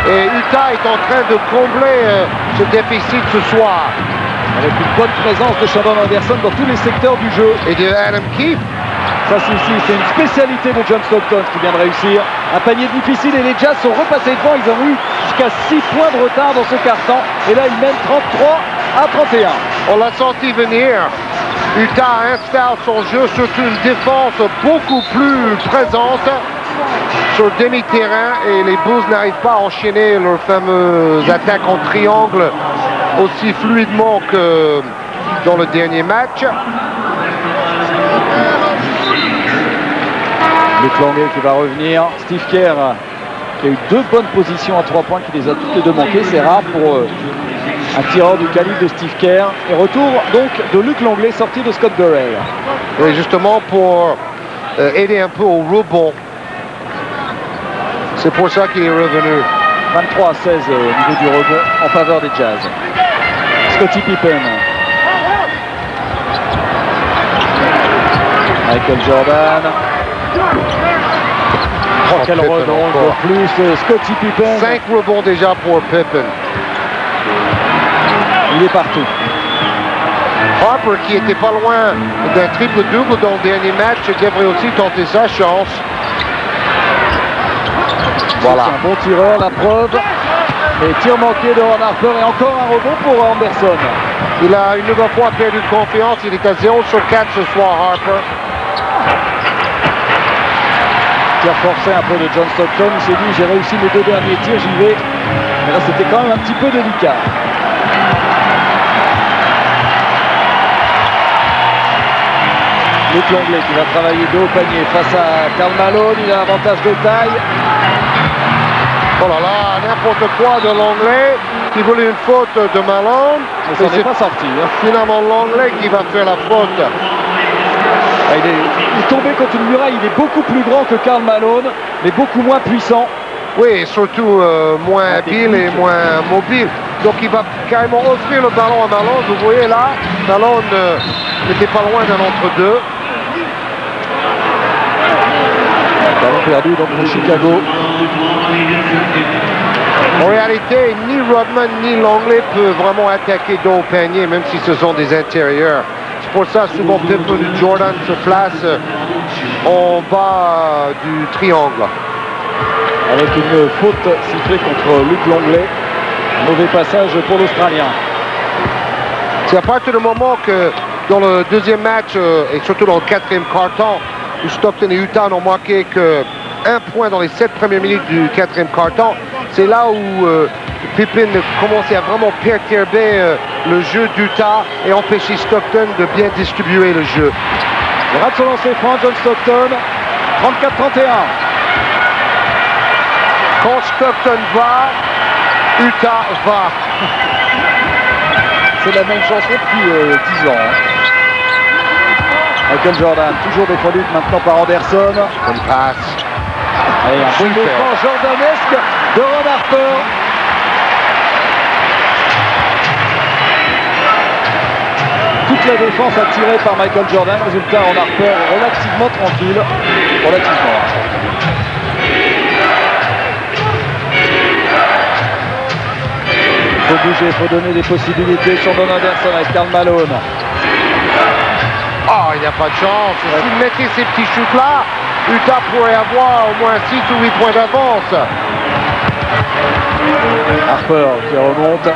Et Utah est en train de combler ce déficit ce soir. Avec une bonne présence de Shandon Anderson dans tous les secteurs du jeu. Et de Adam Keefe. Ça c'est une spécialité de John Stockton qui vient de réussir. Un panier difficile et les Jazz sont repassés devant. Ils ont eu jusqu'à 6 points de retard dans ce quart-temps. Et là ils mènent 33-31. On l'a senti venir. Utah installe son jeu, surtout une défense beaucoup plus présente sur le demi-terrain. Et les Bulls n'arrivent pas à enchaîner leur fameuse attaque en triangle aussi fluidement que dans le dernier match. Luc Langlais qui va revenir. Steve Kerr qui a eu 2 bonnes positions à 3 points qui les a toutes les 2 manquées. C'est rare pour un tireur du calibre de Steve Kerr. Et retour donc de Luc Langlais sorti de Scott Burrell. Et justement pour aider un peu au rebond. C'est pour ça qu'il est revenu. 23-16 au niveau du rebond en faveur des Jazz. Scottie Pippen. Michael Jordan. Quel rebond pour plus Scottie Pippen. 5 rebonds déjà pour Pippen. Il est partout. Harper qui était pas loin d'un triple-double dans le dernier match devrait aussi tenter sa chance. Voilà. C'est un bon tireur, la preuve. Et tir manqué de Ron Harper et encore un rebond pour Anderson. Il a une nouvelle fois perdu de confiance. Il est à 0 sur 4 ce soir, Harper. Tir forcé un peu de John Stockton. Il s'est dit j'ai réussi mes 2 derniers tirs, j'y vais. Mais là c'était quand même un petit peu délicat. Luc Longley qui va travailler dos au panier face à Karl Malone. Il a l'avantage de taille. Oh là là, n'importe quoi de Longley qui voulait une faute de Malone. Mais ça n'est pas sorti. Hein. Finalement Longley qui va faire la faute. Il est tombé contre une muraille. Il est beaucoup plus grand que Karl Malone, mais beaucoup moins puissant. Oui, et surtout moins habile et moins mobile. Donc il va carrément offrir le ballon à Malone. Vous voyez là, Malone n'était pas loin d'un entre-deux. Ballon perdu donc pour Chicago. En réalité, ni Rodman ni Longley peuvent vraiment attaquer dos au panier, même si ce sont des intérieurs. C'est pour ça souvent Pippen ou Jordan se place en bas du triangle. Avec une faute sifflée contre Luc Longley. Mauvais passage pour l'Australien. C'est à partir du moment que dans le deuxième match et surtout dans le quatrième quart-temps, où Stockton et Utah n'ont marqué qu'un point dans les 7 premières minutes du quatrième quart-temps, c'est là où Pippen commençait à vraiment perturber le jeu d'Utah et empêcher Stockton de bien distribuer le jeu. Il rate son lancer franc, John Stockton, 34-31. Quand Stockton va, Utah va. C'est la même chanson depuis 10 ans. Hein. Michael Jordan, toujours défendu maintenant par Anderson. Bonne passe. Allez, un bon défense jordanesque de Ron Harper. Toute la défense attirée par Michael Jordan. Résultat, Ron Harper relativement tranquille. Relativement. Il faut bouger, il faut donner des possibilités sur Don Anderson avec Karl Malone. Oh, il n'y a pas de chance. S'il mettait ces petits shoots-là, Utah pourrait avoir au moins 6 ou 8 points d'avance. Harper qui remonte.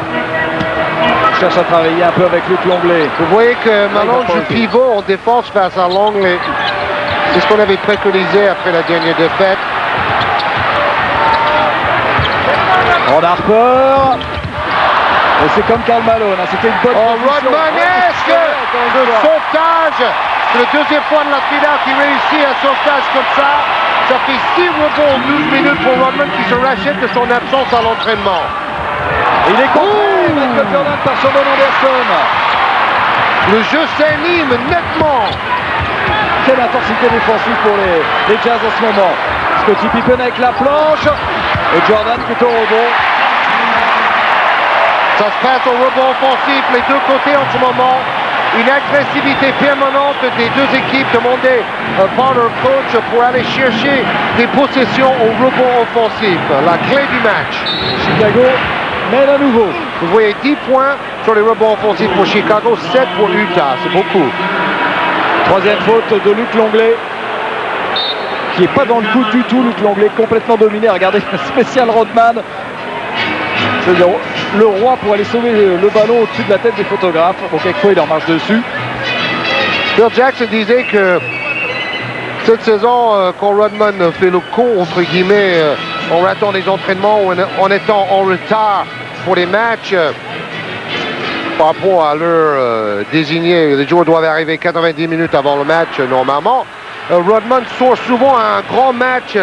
Il cherche à travailler un peu avec Luc Longley. Vous voyez que Malone joue pivot en défense face à Longley. C'est ce qu'on avait préconisé après la dernière défaite. Ron Harper. Et c'est comme Karl Malone, hein. C'était une bonne position. Rodmanesque de sauvetage. C'est la deuxième fois de la finale qui réussit un sauvetage comme ça. Ça fait 6 rebonds en 12 minutes pour Rodman qui se rachète de son absence à l'entraînement. Il est contré, Michael Jordan par son Don Anderson. Le jeu s'anime nettement. Quelle intensité défensive pour les Jazz en ce moment. Scottie Pippen avec la planche. Et Jordan qui est au rebond. Ça se passe au rebond offensif, les deux côtés en ce moment. Une agressivité permanente des deux équipes demandées par leur coach pour aller chercher des possessions au rebond offensif. La clé du match. Chicago mène à nouveau. Vous voyez 10 points sur les rebonds offensifs pour Chicago, 7 pour Utah. C'est beaucoup. Troisième faute de Luc Longley. Qui n'est pas dans le coup du tout. Luc Longley complètement dominé. Regardez, spécial Rodman. C'est-à-dire le roi pour aller sauver le ballon au-dessus de la tête des photographes. Bon, quelquefois il en marche dessus. Phil Jackson disait que cette saison, quand Rodman fait le con, entre guillemets, en ratant les entraînements ou en étant en retard pour les matchs, par rapport à l'heure désignée, les joueurs doivent arriver 90 minutes avant le match normalement. Rodman sort souvent à un grand match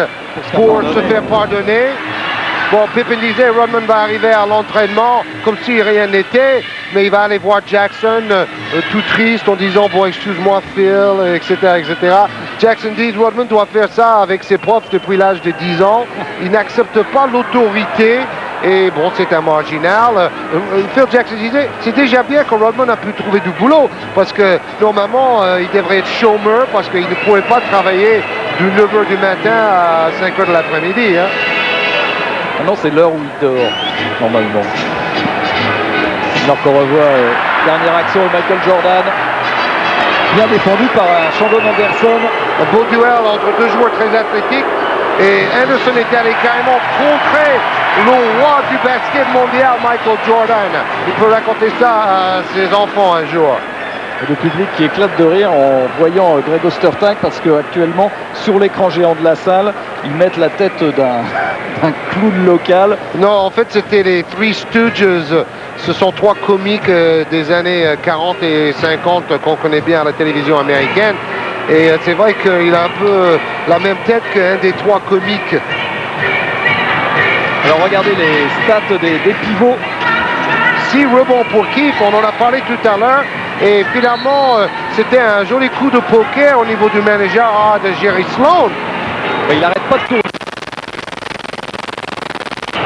pour se faire pardonner. Bon, Pippen disait Rodman va arriver à l'entraînement comme si rien n'était, mais il va aller voir Jackson tout triste en disant bon, excuse-moi Phil, etc., etc. Jackson dit Rodman doit faire ça avec ses profs depuis l'âge de 10 ans. Il n'accepte pas l'autorité. Et bon, c'est un marginal. Phil Jackson disait, c'est déjà bien que Rodman a pu trouver du boulot, parce que normalement, il devrait être chômeur, parce qu'il ne pourrait pas travailler de 9h du matin à 5h de l'après-midi. Hein. Non, c'est l'heure où il dort, normalement. Alors qu'on revoit dernière action de Michael Jordan, bien défendu par Shandon Anderson. Un beau duel entre deux joueurs très athlétiques. Et Anderson est allé carrément contrer le roi du basket mondial, Michael Jordan. Il peut raconter ça à ses enfants un jour. Le public qui éclate de rire en voyant Greg Ostertag parce qu'actuellement, sur l'écran géant de la salle, ils mettent la tête d'un clown local. Non, en fait, c'était les Three Stooges. Ce sont trois comiques des années 40 et 50 qu'on connaît bien à la télévision américaine. Et c'est vrai qu'il a un peu la même tête qu'un des trois comiques. Alors regardez les stats des pivots. 6 rebonds pour Keith, on en a parlé tout à l'heure. Et finalement, c'était un joli coup de poker au niveau du manager de Jerry Sloan. Mais il n'arrête pas de tourner.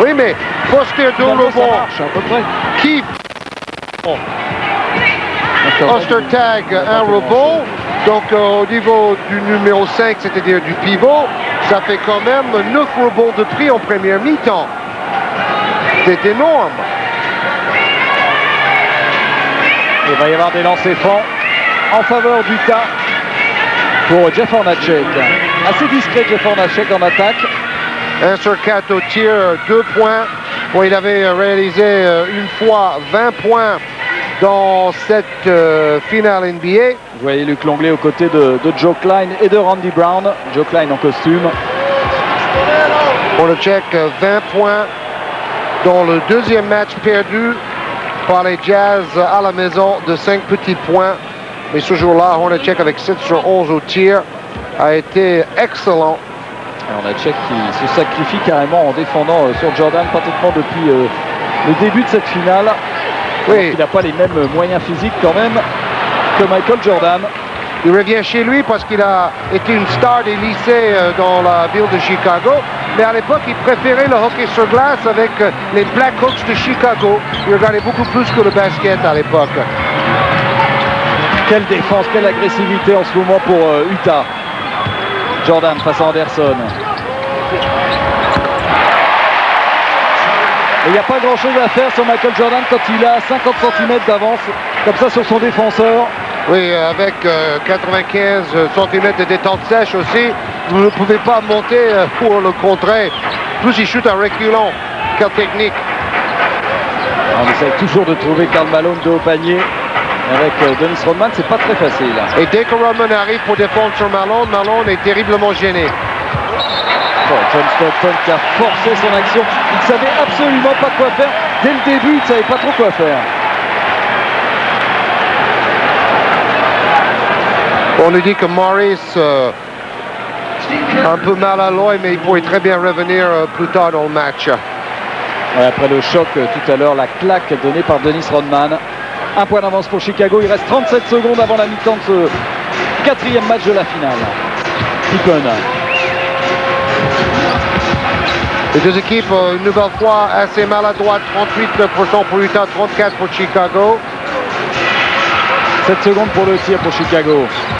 Oui, mais Foster 2 rebonds. Ça marche à peu près. Keith. Ostertag, un rebond. Donc au niveau du numéro 5, c'est-à-dire du pivot, ça fait quand même 9 rebonds de prix en première mi-temps. C'est énorme. Il va y avoir des lancers francs en faveur d'Utah pour Jeff Hornacek. Assez discret Jeff Hornacek en attaque. 1 sur 4 au tir, 2 points. Bon, il avait réalisé une fois 20 points dans cette finale NBA. Vous voyez Luc Longley aux côtés de Joe Klein et de Randy Brown. Joe Klein en costume. Hornacek, 20 points dans le deuxième match perdu par les Jazz à la maison de 5 petits points. Mais ce jour-là, Hornacek avec 7 sur 11 au tir a été excellent. Hornacek qui se sacrifie carrément en défendant sur Jordan pratiquement depuis le début de cette finale. Oui. Il n'a pas les mêmes moyens physiques quand même que Michael Jordan. Il revient chez lui parce qu'il a été une star des lycées dans la ville de Chicago. Mais à l'époque, il préférait le hockey sur glace avec les Blackhawks de Chicago. Il regardait beaucoup plus que le basket à l'époque. Quelle défense, quelle agressivité en ce moment pour Utah. Jordan face à Anderson. Il n'y a pas grand chose à faire sur Michael Jordan quand il a 50 cm d'avance comme ça sur son défenseur. Oui, avec 95 cm de détente sèche aussi, vous ne pouvez pas monter pour le contrer. Plus il chute en reculant. Quelle technique. On essaie toujours de trouver Karl Malone de haut panier. Avec Dennis Rodman, c'est pas très facile. Et dès que Rodman arrive pour défendre sur Malone, Malone est terriblement gêné. Bon, John Stockton qui a forcé son action. Il ne savait absolument pas quoi faire. Dès le début, il ne savait pas trop quoi faire. On nous dit que Morris a un peu mal à l'oeil, mais il pourrait très bien revenir plus tard dans le match. Ouais, après le choc tout à l'heure, la claque donnée par Dennis Rodman. Un point d'avance pour Chicago. Il reste 37 secondes avant la mi-temps de ce quatrième match de la finale. Pippen. Les deux équipes, une nouvelle fois, assez maladroites. 38% pour Utah, 34% pour Chicago. 7 secondes pour le tir pour Chicago.